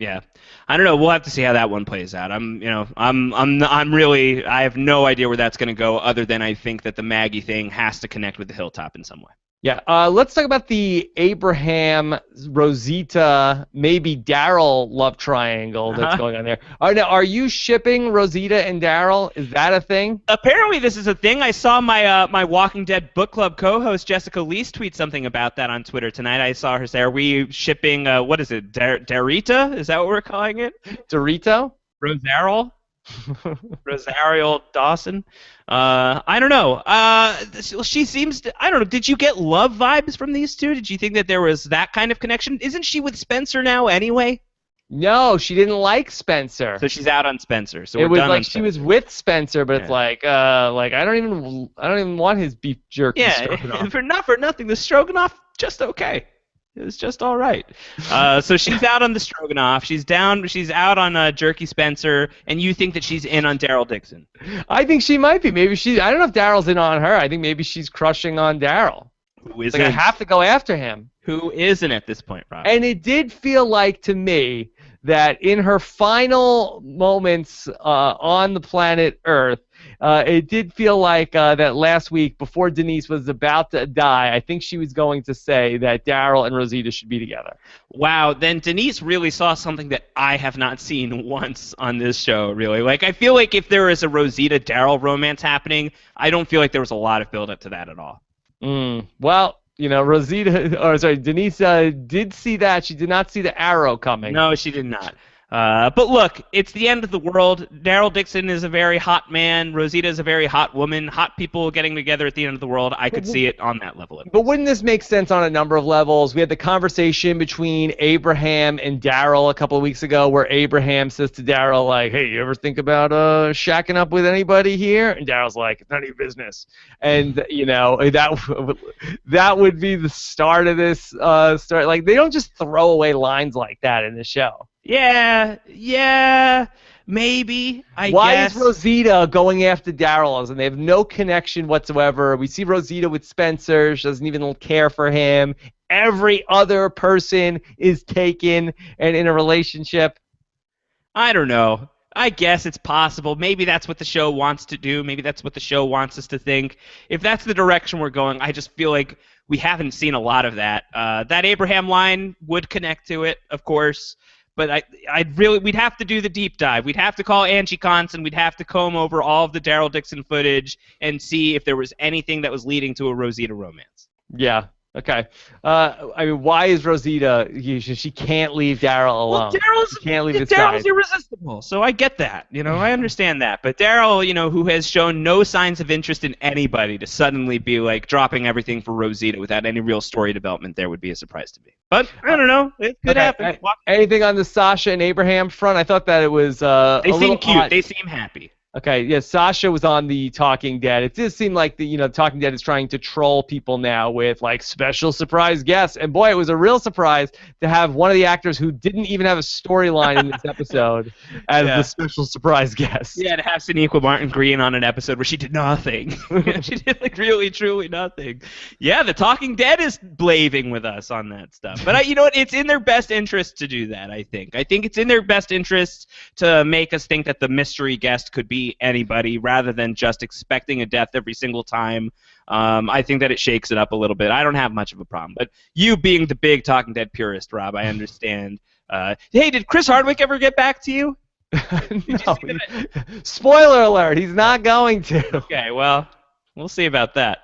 Yeah, I don't know. We'll have to see how that one plays out. I'm really, I have no idea where that's going to go, other than I think that the Maggie thing has to connect with the hilltop in some way. Yeah, let's talk about the Abraham, Rosita, maybe Daryl love triangle that's going on there. Are you shipping Rosita and Daryl? Is that a thing? Apparently this is a thing. I saw my Walking Dead book club co-host Jessica Leese tweet something about that on Twitter tonight. I saw her say, are we shipping, what is it, Darita? Is that what we're calling it? Dorito? Rosario Dawson. I don't know. She seems to, I don't know. Did you get love vibes from these two? Did you think that there was that kind of connection? Isn't she with Spencer now anyway? No, she didn't like Spencer. So she's out on Spencer. So it we're was done like on she Spencer. was with Spencer, but it's like I don't even want his beef jerky. Yeah, for nothing. The stroganoff just okay. It was just all right. So she's out on the stroganoff. She's out on Jerky Spencer, and you think that she's in on Daryl Dixon? I think she might be. Maybe I don't know if Daryl's in on her. I think maybe she's crushing on Daryl. Who isn't? I have to go after him. Who isn't at this point, Rob? And it did feel like to me that in her final moments on the planet Earth, it did feel like that last week before Denise was about to die, I think she was going to say that Daryl and Rosita should be together. Wow, then Denise really saw something that I have not seen once on this show, really. Like, I feel like if there is a Rosita-Daryl romance happening, I don't feel like there was a lot of build-up to that at all. Well, Denise did see that. She did not see the arrow coming. No, she did not. But look, it's the end of the world. Daryl Dixon is a very hot man. Rosita is a very hot woman. Hot people getting together at the end of the world. I could see it on that level. But wouldn't this make sense on a number of levels? We had the conversation between Abraham and Daryl a couple of weeks ago where Abraham says to Daryl, like, hey, you ever think about shacking up with anybody here? And Daryl's like, it's none of your business. And, that would be the start of this story. Like, they don't just throw away lines like that in the show. Yeah, maybe, I guess. Why is Rosita going after Daryl? And they have no connection whatsoever. We see Rosita with Spencer. She doesn't even care for him. Every other person is taken and in a relationship. I don't know. I guess it's possible. Maybe that's what the show wants to do. Maybe that's what the show wants us to think. If that's the direction we're going, I just feel like we haven't seen a lot of that. That Abraham line would connect to it, of course. But we'd have to do the deep dive. We'd have to call Angie Conson. We'd have to comb over all of the Daryl Dixon footage and see if there was anything that was leading to a Rosita romance. Yeah. Okay. Why is Rosita? She can't leave Daryl alone. Well, Daryl's irresistible, so I get that. I understand that. But Daryl, who has shown no signs of interest in anybody, to suddenly be like dropping everything for Rosita without any real story development there would be a surprise to me. But I don't know. It could happen. Anything on the Sasha and Abraham front? I thought that it was they seem cute. Odd. They seem happy. Okay, yeah, Sasha was on the Talking Dead. It does seem like the Talking Dead is trying to troll people now with like special surprise guests. And boy, it was a real surprise to have one of the actors who didn't even have a storyline in this episode as the special surprise guest. Yeah, to have Sonequa Martin Green on an episode where she did nothing. She did like really, truly nothing. Yeah, the Talking Dead is blaving with us on that stuff. But you know what? It's in their best interest to do that, I think. I think it's in their best interest to make us think that the mystery guest could be anybody rather than just expecting a death every single time. I think that it shakes it up a little bit. I don't have much of a problem. But you being the big Talking Dead purist, Rob, I understand. Hey, did Chris Hardwick ever get back to you? No. Spoiler alert, he's not going to. Okay, well, we'll see about that.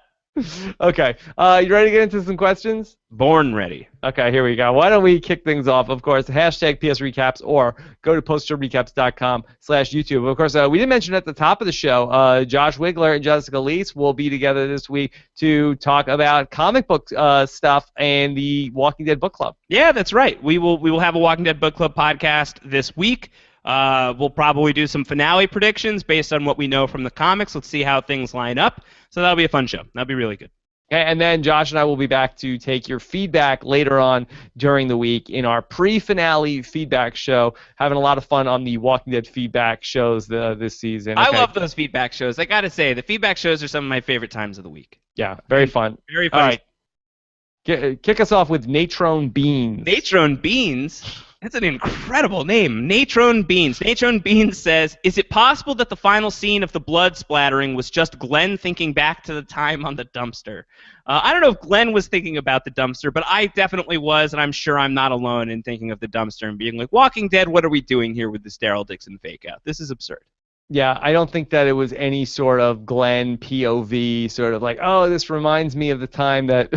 Okay, you ready to get into some questions? Born ready. Okay, here we go. Why don't we kick things off? Of course, hashtag PS Recaps or go to postshowrecaps.com/YouTube. Of course, we did mention at the top of the show, Josh Wigler and Jessica Leese will be together this week to talk about comic book stuff and the Walking Dead book club. Yeah, that's right. We will have a Walking Dead book club podcast this week. We'll probably do some finale predictions based on what we know from the comics. Let's see how things line up. So that'll be a fun show. That'll be really good. Okay, and then Josh and I will be back to take your feedback later on during the week in our pre-finale feedback show. Having a lot of fun on the Walking Dead feedback shows this season. Okay. I love those feedback shows. I got to say, the feedback shows are some of my favorite times of the week. Yeah, very fun. Very fun. All right. Kick us off with Natrone Beans. Natrone Beans? That's an incredible name. Natrone Beans. Natrone Beans says, is it possible that the final scene of the blood splattering was just Glenn thinking back to the time on the dumpster? I don't know if Glenn was thinking about the dumpster, but I definitely was, and I'm sure I'm not alone in thinking of the dumpster and being like, Walking Dead, what are we doing here with this Daryl Dixon fake-out? This is absurd. Yeah, I don't think that it was any sort of Glenn POV, sort of like, oh, this reminds me of the time that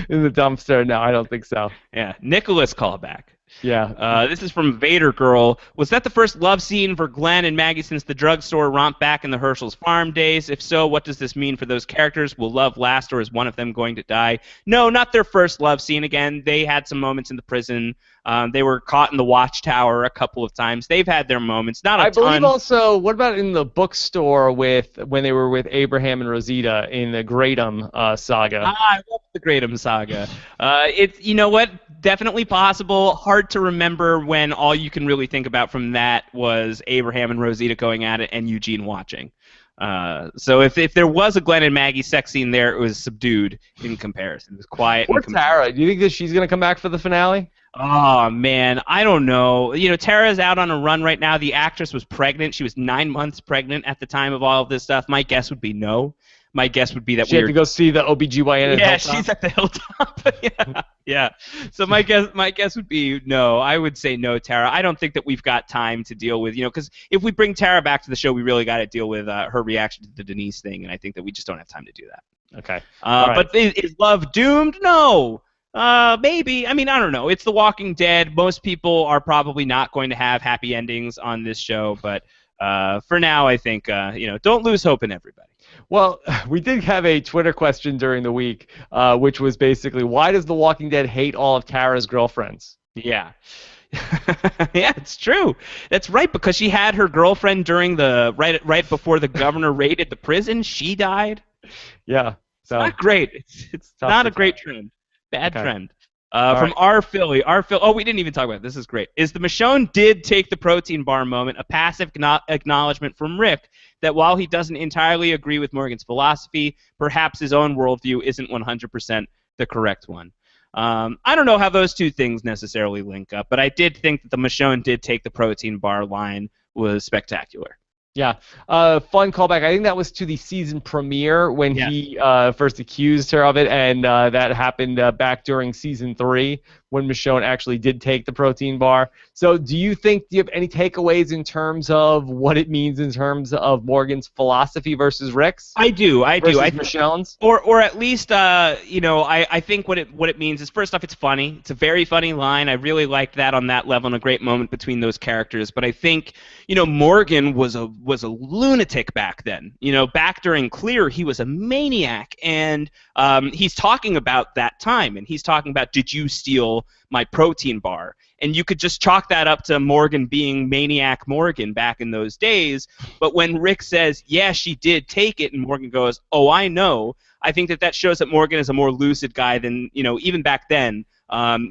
in the dumpster. No, I don't think so. Yeah, Nicholas callback. Yeah. This is from Vader Girl. Was that the first love scene for Glenn and Maggie since the drugstore romp back in the Herschel's farm days? If so, what does this mean for those characters? Will love last, or is one of them going to die? No, not their first love scene. Again, they had some moments in the prison. They were caught in the watchtower a couple of times. They've had their moments. Not a ton. I believe also, what about in the bookstore when they were with Abraham and Rosita in the Greatham saga? I love the Greatham saga. It's, you know what? Definitely possible. Hard to remember when all you can really think about from that was Abraham and Rosita going at it and Eugene watching. So if there was a Glenn and Maggie sex scene there, it was subdued in comparison. It was quiet. Poor Terra. Do you think that she's going to come back for the finale? Oh, man. I don't know. You know, Terra's out on a run right now. The actress was pregnant. She was 9 months pregnant at the time of all of this stuff. My guess would be no. My guess would be that she had to go see the OBGYN at yeah, Hilltop? she's at the Hilltop. yeah. So my guess would be no. I would say no, Terra. I don't think that we've got time to deal with, because if we bring Terra back to the show, we really got to deal with her reaction to the Denise thing, and I think that we just don't have time to do that. Okay. Right. But is love doomed? No. Maybe. I mean, I don't know. It's The Walking Dead. Most people are probably not going to have happy endings on this show, but for now, I think, don't lose hope in everybody. Well, we did have a Twitter question during the week, which was basically, why does The Walking Dead hate all of Tara's girlfriends? Yeah. Yeah, it's true. That's right, because she had her girlfriend during the right before the governor raided the prison. She died. Yeah. So not great. It's not a great trend. Bad trend. From right. our Philly. Oh, we didn't even talk about it. This is great. Is the Michonne did take the protein bar moment a passive acknowledgement from Rick that while he doesn't entirely agree with Morgan's philosophy, perhaps his own worldview isn't 100% the correct one? I don't know how those two things necessarily link up, but I did think that the Michonne did take the protein bar line was spectacular. Yeah, fun callback. I think that was to the season premiere when he first accused her of it, and that happened back during season 3 when Michonne actually did take the protein bar. So do you have any takeaways in terms of what it means in terms of Morgan's philosophy versus Rick's? I do. Versus Michonne's? Or at least, I think what it means is, first off, it's funny. It's a very funny line. I really liked that on that level and a great moment between those characters. But I think, Morgan was a lunatic back then. Back during Clear, he was a maniac. And he's talking about that time. And he's talking about, did you steal my protein bar? And you could just chalk that up to Morgan being maniac Morgan back in those days. But when Rick says, yeah, she did take it, and Morgan goes, oh, I know, I think that shows that Morgan is a more lucid guy than, even back then, than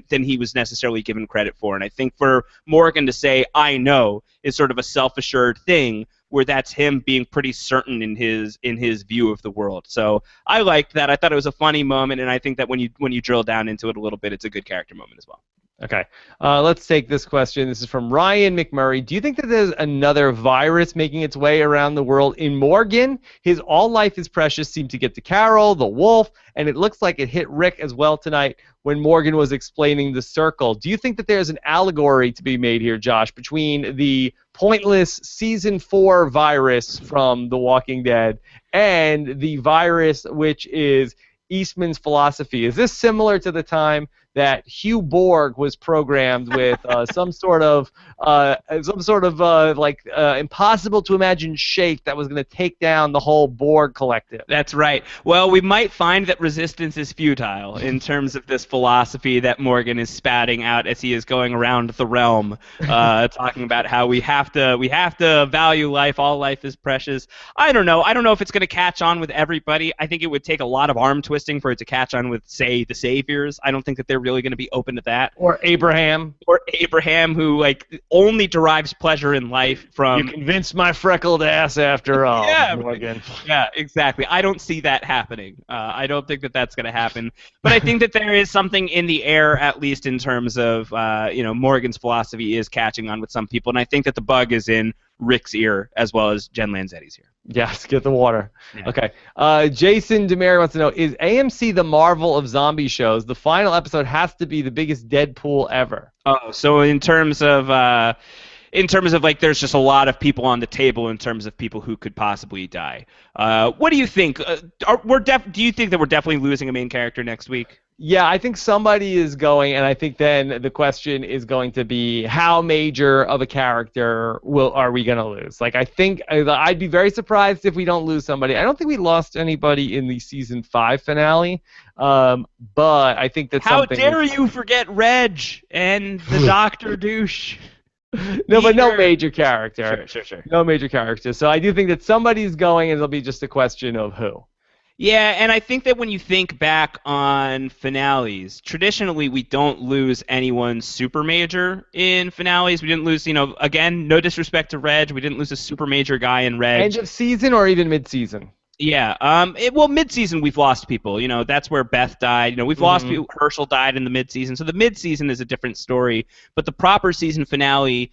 he was necessarily given credit for. And I think for Morgan to say, I know, is sort of a self-assured thing, where that's him being pretty certain in his view of the world. So I liked that. I thought it was a funny moment, and I think that when you drill down into it a little bit, it's a good character moment as well. Okay. Let's take this question. This is from Ryan McMurray. Do you think that there's another virus making its way around the world in Morgan? His all life is precious seemed to get to Carol, the wolf, and it looks like it hit Rick as well tonight when Morgan was explaining the circle. Do you think that there's an allegory to be made here, Josh, between the pointless season 4 virus from The Walking Dead and the virus which is Eastman's philosophy? Is this similar to the time that Hugh Borg was programmed with some sort of impossible to imagine shape that was going to take down the whole Borg collective. That's right. Well, we might find that resistance is futile in terms of this philosophy that Morgan is spouting out as he is going around the realm, talking about how we have to value life. All life is precious. I don't know if it's going to catch on with everybody. I think it would take a lot of arm twisting for it to catch on with, say, the Saviors. I don't think that they're really going to be open to that. Or Abraham, who only derives pleasure in life from. You convinced my freckled ass after all, yeah, Morgan. Yeah, exactly. I don't see that happening. I don't think that that's going to happen. But I think that there is something in the air, at least in terms of, Morgan's philosophy is catching on with some people, and I think that the bug is in Rick's ear as well as Jen Lanzetti's ear. Yes, get the water. Yeah. Okay. Jason Demary wants to know, is AMC the Marvel of zombie shows? The final episode has to be the biggest Deadpool ever. Oh, so in terms of like, there's just a lot of people on the table in terms of people who could possibly die. What do you think? Do you think that we're definitely losing a main character next week? Yeah, I think somebody is going, and I think then the question is going to be, how major of a character are we going to lose? Like, I think I'd be very surprised if we don't lose somebody. I don't think we lost anybody in the season 5 finale, but I think that something. How dare you forget Reg and the Dr. Douche? No, but no major character. Sure. No major character. So I do think that somebody's going, and it'll be just a question of who. Yeah, and I think that when you think back on finales, traditionally we don't lose anyone super major in finales. We didn't lose, again, no disrespect to Reg, we didn't lose a super major guy in Reg. End of season or even mid-season? Yeah, mid-season we've lost people. That's where Beth died. We've lost people. Herschel died in the mid-season, so the mid-season is a different story. But the proper season finale,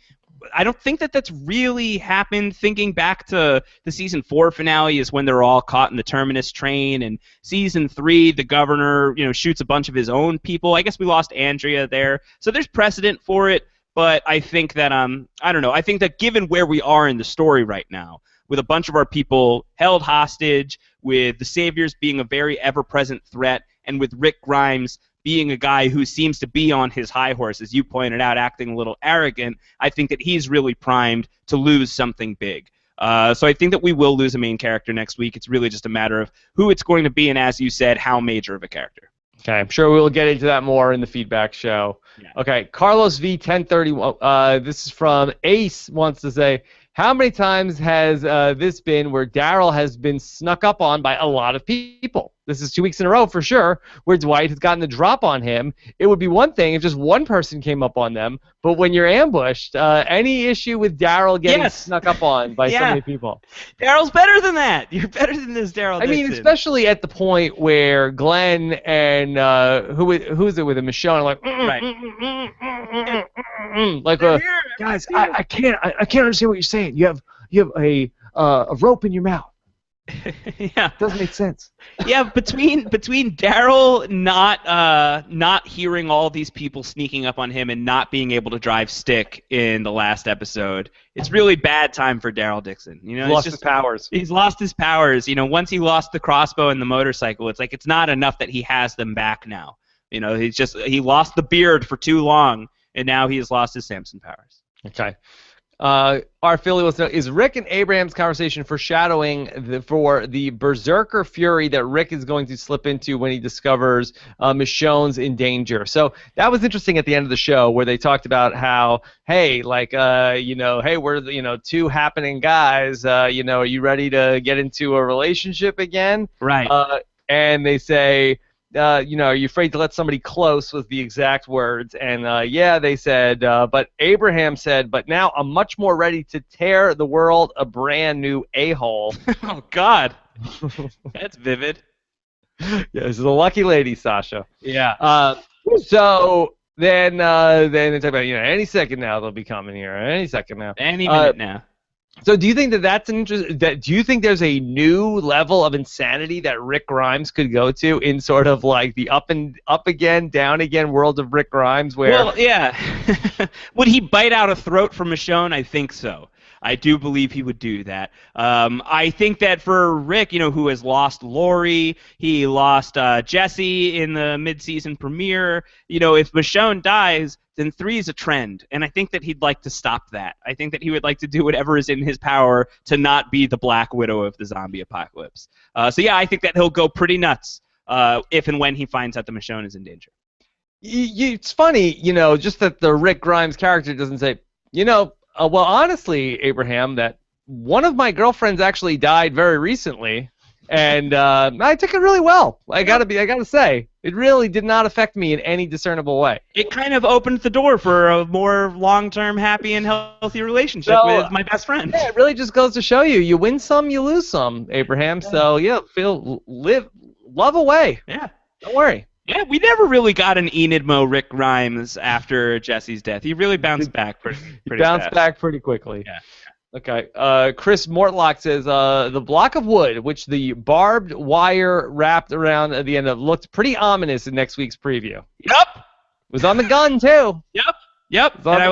I don't think that that's really happened. Thinking back to the season 4 finale is when they're all caught in the Terminus train, and season 3, the governor, shoots a bunch of his own people. I guess we lost Andrea there, so there's precedent for it. But I think that I don't know. I think that given where we are in the story right now, with a bunch of our people held hostage, with the Saviors being a very ever-present threat, and with Rick Grimes being a guy who seems to be on his high horse, as you pointed out, acting a little arrogant, I think that he's really primed to lose something big. So I think that we will lose a main character next week. It's really just a matter of who it's going to be, and as you said, how major of a character. Okay, I'm sure we'll get into that more in the feedback show. Yeah. Okay, Carlos V 1031. This is from Ace. Wants to say, how many times has this been where Daryl has been snuck up on by a lot of people? This is 2 weeks in a row for sure, where Dwight has gotten the drop on him. It would be one thing if just one person came up on them, but when you're ambushed, any issue with Daryl getting snuck up on by so many people? Daryl's better than that. You're better than this, Daryl. I mean, especially at the point where Glenn and who is it with him, Michonne, like, guys, I can't understand what you're saying. You have a rope in your mouth. Yeah, doesn't make sense. Yeah, between Daryl not hearing all these people sneaking up on him and not being able to drive stick in the last episode, it's really bad time for Daryl Dixon. He's lost his powers. He's lost his powers. Once he lost the crossbow and the motorcycle, it's not enough that he has them back now. He lost the beard for too long, and now he has lost his Samson powers. Okay. Our Philly wants to know, is Rick and Abraham's conversation foreshadowing for the berserker fury that Rick is going to slip into when he discovers Michonne's in danger? So that was interesting at the end of the show where they talked about how, hey, we're two happening guys. Are you ready to get into a relationship again? Right. And they say, are you afraid to let somebody close, was the exact words. And they said, but Abraham said, but now I'm much more ready to tear the world a brand new a-hole. Oh, God. That's vivid. Yeah, this is a lucky lady, Sasha. Yeah. So then they talk about, any second now they'll be coming here. Any second now. Any minute now. So do you think that's an do you think there's a new level of insanity that Rick Grimes could go to in sort of like the up again, down again world of Rick Grimes? Where Well, yeah. Would he bite out a throat from Michonne? I think so. I do believe he would do that. I think that for Rick, who has lost Lori, he lost Jesse in the mid-season premiere. If Michonne dies, then 3 is a trend, and I think that he'd like to stop that. I think that he would like to do whatever is in his power to not be the Black Widow of the zombie apocalypse. So yeah, I think that he'll go pretty nuts if and when he finds out that Michonne is in danger. It's funny, just that the Rick Grimes character doesn't say, well, honestly, Abraham, that one of my girlfriends actually died very recently, and I took it really well. I gotta say, it really did not affect me in any discernible way. It kind of opened the door for a more long-term, happy and healthy relationship with my best friend. Yeah, it really just goes to show you win some, you lose some, Abraham. So yeah, love away. Yeah, don't worry. Yeah, we never really got an Enidmo Rick Grimes after Jesse's death. He really bounced back pretty fast. Back pretty quickly. Yeah. Okay. Chris Mortlock says the block of wood, which the barbed wire wrapped around at the end of, looked pretty ominous in next week's preview. Yep. Was on the gun too. Yep. And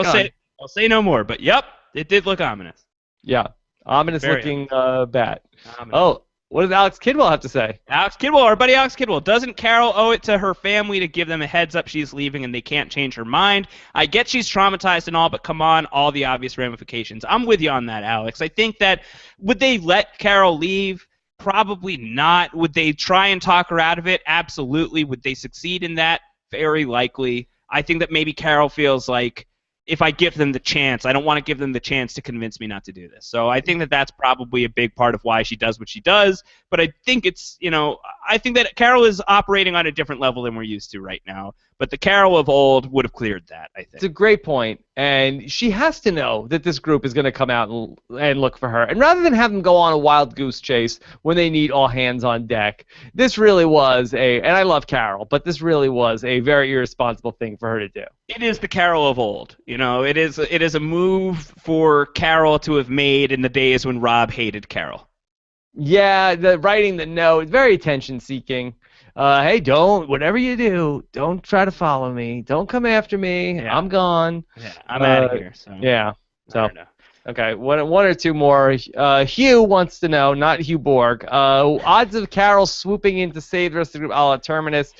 I'll say no more, but yep, it did look ominous. Yeah. Ominous looking bat. Ominous. Oh. What does Alex Kidwell have to say? Our buddy Alex Kidwell. Doesn't Carol owe it to her family to give them a heads up she's leaving and they can't change her mind? I get she's traumatized and all, but come on, all the obvious ramifications. I'm with you on that, Alex. I think that, would they let Carol leave? Probably not. Would they try and talk her out of it? Absolutely. Would they succeed in that? Very likely. I think that maybe Carol feels like, if I give them the chance, I don't want to give them the chance to convince me not to do this. So I think that that's probably a big part of why she does what she does. But I think I think that Carol is operating on a different level than we're used to right now. But the Carol of old would have cleared that, I think. It's a great point. And she has to know that this group is going to come out and look for her. And rather than have them go on a wild goose chase when they need all hands on deck, this really was and I love Carol, but this really was a very irresponsible thing for her to do. It is the Carol of old. It is a move for Carol to have made in the days when Rob hated Carol. Yeah, the writing the note, very attention-seeking. Hey, whatever you do, don't try to follow me. Don't come after me. Yeah. I'm gone. Yeah, I'm out of here. So. Yeah. So, okay, one or two more. Hugh wants to know, not Hugh Borg, odds of Carol swooping in to save the rest of the group a la Terminus.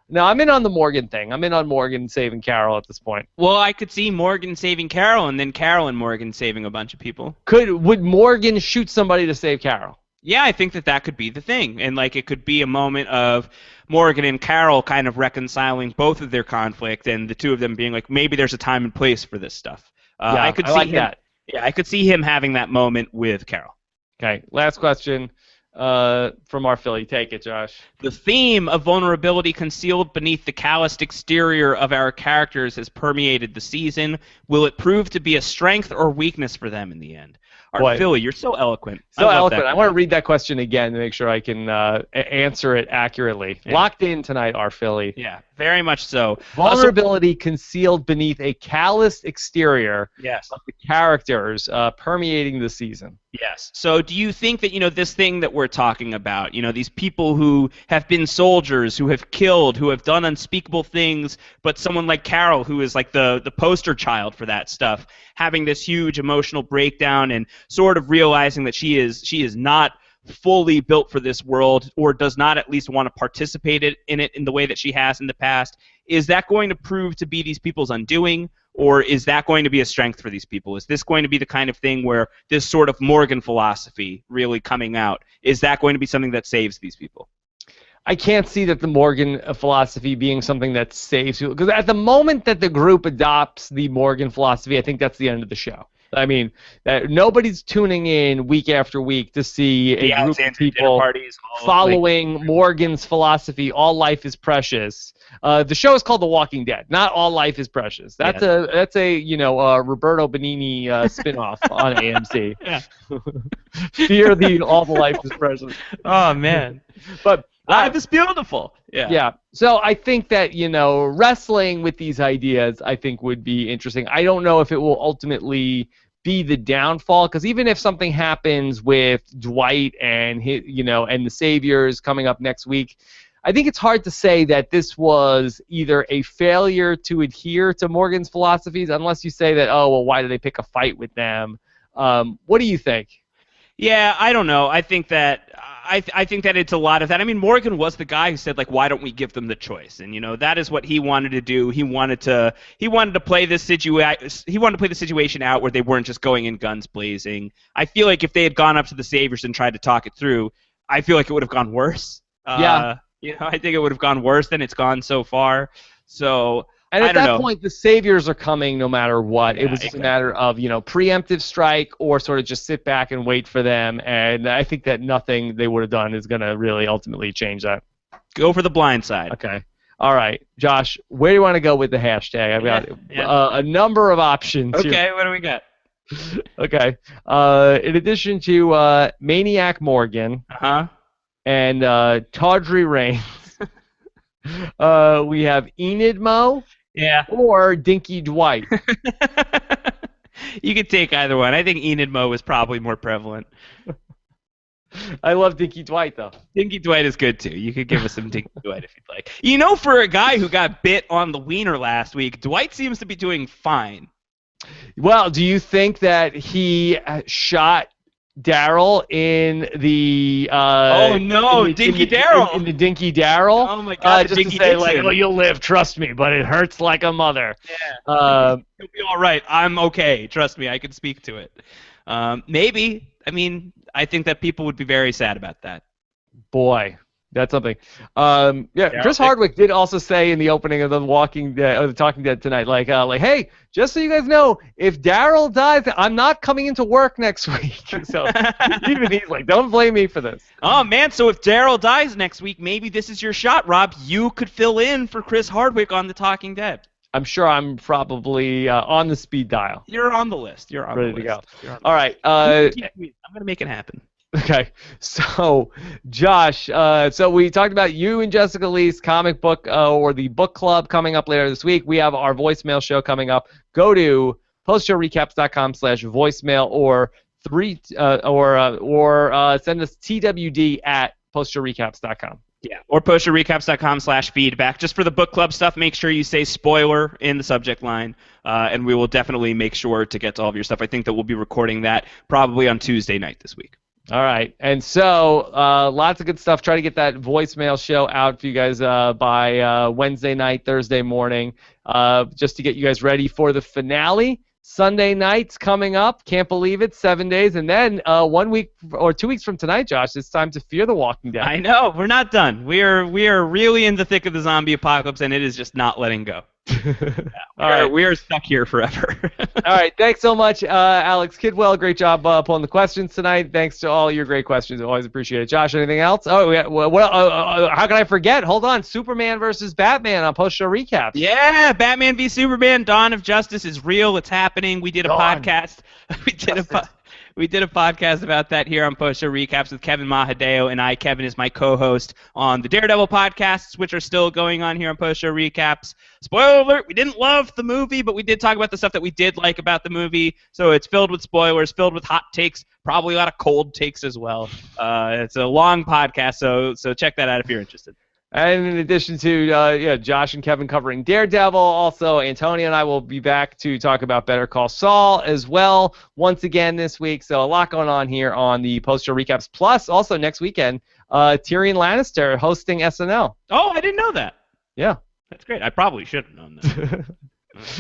No, I'm in on the Morgan thing. I'm in on Morgan saving Carol at this point. Well, I could see Morgan saving Carol and then Carol and Morgan saving a bunch of people. Would Morgan shoot somebody to save Carol? Yeah, I think that could be the thing. And, it could be a moment of Morgan and Carol kind of reconciling both of their conflict and the two of them being like, maybe there's a time and place for this stuff. I could see that. Yeah, I could see him having that moment with Carol. Okay, last question from our Philly. Take it, Josh. The theme of vulnerability concealed beneath the calloused exterior of our characters has permeated the season. Will it prove to be a strength or weakness for them in the end? Philly, you're so eloquent. So eloquent. I want to read that question again to make sure I can answer it accurately. Yeah. Locked in tonight, our Philly. Yeah, very much so. Vulnerability concealed beneath a calloused exterior of the characters permeating the season. Yes. So do you think that, this thing that we're talking about, these people who have been soldiers, who have killed, who have done unspeakable things, but someone like Carol, who is like the poster child for that stuff, having this huge emotional breakdown and sort of realizing that she is not fully built for this world, or does not at least want to participate in it in the way that she has in the past, is that going to prove to be these people's undoing? Or is that going to be a strength for these people? Is this going to be the kind of thing where this sort of Morgan philosophy really coming out, is that going to be something that saves these people? I can't see that the Morgan philosophy being something that saves people. Because at the moment that the group adopts the Morgan philosophy, I think that's the end of the show. I mean, nobody's tuning in week after week to see a group of people following Morgan's philosophy, all life is precious. The show is called The Walking Dead, not All Life is Precious. That's a Roberto Benigni spinoff on AMC. Fear the All the Life is Precious. Oh, man. But life is beautiful. Yeah. So I think that, wrestling with these ideas, I think, would be interesting. I don't know if it will ultimately be the downfall, because even if something happens with Dwight and and the Saviors coming up next week, I think it's hard to say that this was either a failure to adhere to Morgan's philosophies, unless you say that, oh, well, why did they pick a fight with them? What do you think? Yeah, I don't know. I think that I think that it's a lot of that. I mean, Morgan was the guy who said like, why don't we give them the choice? And that is what he wanted to do. He wanted to play this situation out where they weren't just going in guns blazing. I feel like if they had gone up to the Saviors and tried to talk it through, I feel like it would have gone worse. Yeah. I think it would have gone worse than it's gone so far. So. And at that point, the Saviors are coming no matter what. It was just a matter of, preemptive strike or sort of just sit back and wait for them. And I think that nothing they would have done is going to really ultimately change that. Go for the blind side. Okay. All right. Josh, where do you want to go with the hashtag? I've got a number of options here. here. What do we got? Okay. In addition to Maniac Morgan and Tawdry Rains, we have Enid Mo. Yeah. Or Dinky Dwight. You could take either one. I think Enid Mo is probably more prevalent. I love Dinky Dwight, though. Dinky Dwight is good, too. You could give us some Dinky Dwight if you'd like. For a guy who got bit on the wiener last week, Dwight seems to be doing fine. Well, do you think that he shot Daryl in the Dinky Daryl in the Dinky Daryl? Oh my God, just Dinky to say Dixon. like, you'll live, trust me, but it hurts like a mother. Yeah, you'll be all right. I'm okay, trust me, I can speak to it. Maybe. I mean, I think that people would be very sad about that. Boy. That's something. Chris Hardwick did also say in the opening of the Talking Dead tonight, like, hey, just so you guys know, if Daryl dies, I'm not coming into work next week. So even he's like, don't blame me for this. Oh man, so if Daryl dies next week, maybe this is your shot, Rob. You could fill in for Chris Hardwick on the Talking Dead. I'm sure I'm probably on the speed dial. You're on the list. You're on ready the list. to go. All right. I'm gonna make it happen. Okay, so Josh, so we talked about you and Jessica Lee's comic book or the book club coming up later this week. We have our voicemail show coming up. Go to postshowrecaps.com/voicemail or send us twd@postshowrecaps.com. Yeah, or postshowrecaps.com/feedback. Just for the book club stuff, make sure you say spoiler in the subject line, and we will definitely make sure to get to all of your stuff. I think that we'll be recording that probably on Tuesday night this week. All right, and so lots of good stuff. Try to get that voicemail show out for you guys by Wednesday night, Thursday morning, just to get you guys ready for the finale. Sunday night's coming up. Can't believe it. 7 days, and then 1 week or 2 weeks from tonight, Josh, it's time to Fear the Walking Dead. I know, we're not done. We are really in the thick of the zombie apocalypse, and it is just not letting go. We are stuck here forever. All right, thanks so much, Alex Kidwell. Great job pulling the questions tonight. Thanks to all your great questions. Always appreciate it. Josh, anything else? Oh, yeah. How can I forget? Hold on. Superman versus Batman on post-show recaps. Yeah, Batman v Superman, Dawn of Justice is real. It's happening. We did a podcast. We did a podcast about that here on Post Show Recaps with Kevin Mahadeo, and Kevin is my co-host on the Daredevil podcasts, which are still going on here on Post Show Recaps. Spoiler alert, we didn't love the movie, but we did talk about the stuff that we did like about the movie, so it's filled with spoilers, filled with hot takes, probably a lot of cold takes as well. It's a long podcast, so check that out if you're interested. And in addition to Josh and Kevin covering Daredevil, also Antonio and I will be back to talk about Better Call Saul as well once again this week. So a lot going on here on the post-show recaps. Plus, also next weekend, Tyrion Lannister hosting SNL. Oh, I didn't know that. Yeah. That's great. I probably should have known that.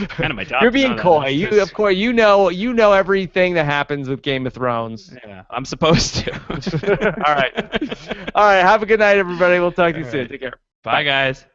Kind of my job. You're being coy. Of course, you know everything that happens with Game of Thrones. Yeah, I'm supposed to. All right. Have a good night, everybody. We'll talk to you soon. Take care. Bye, guys.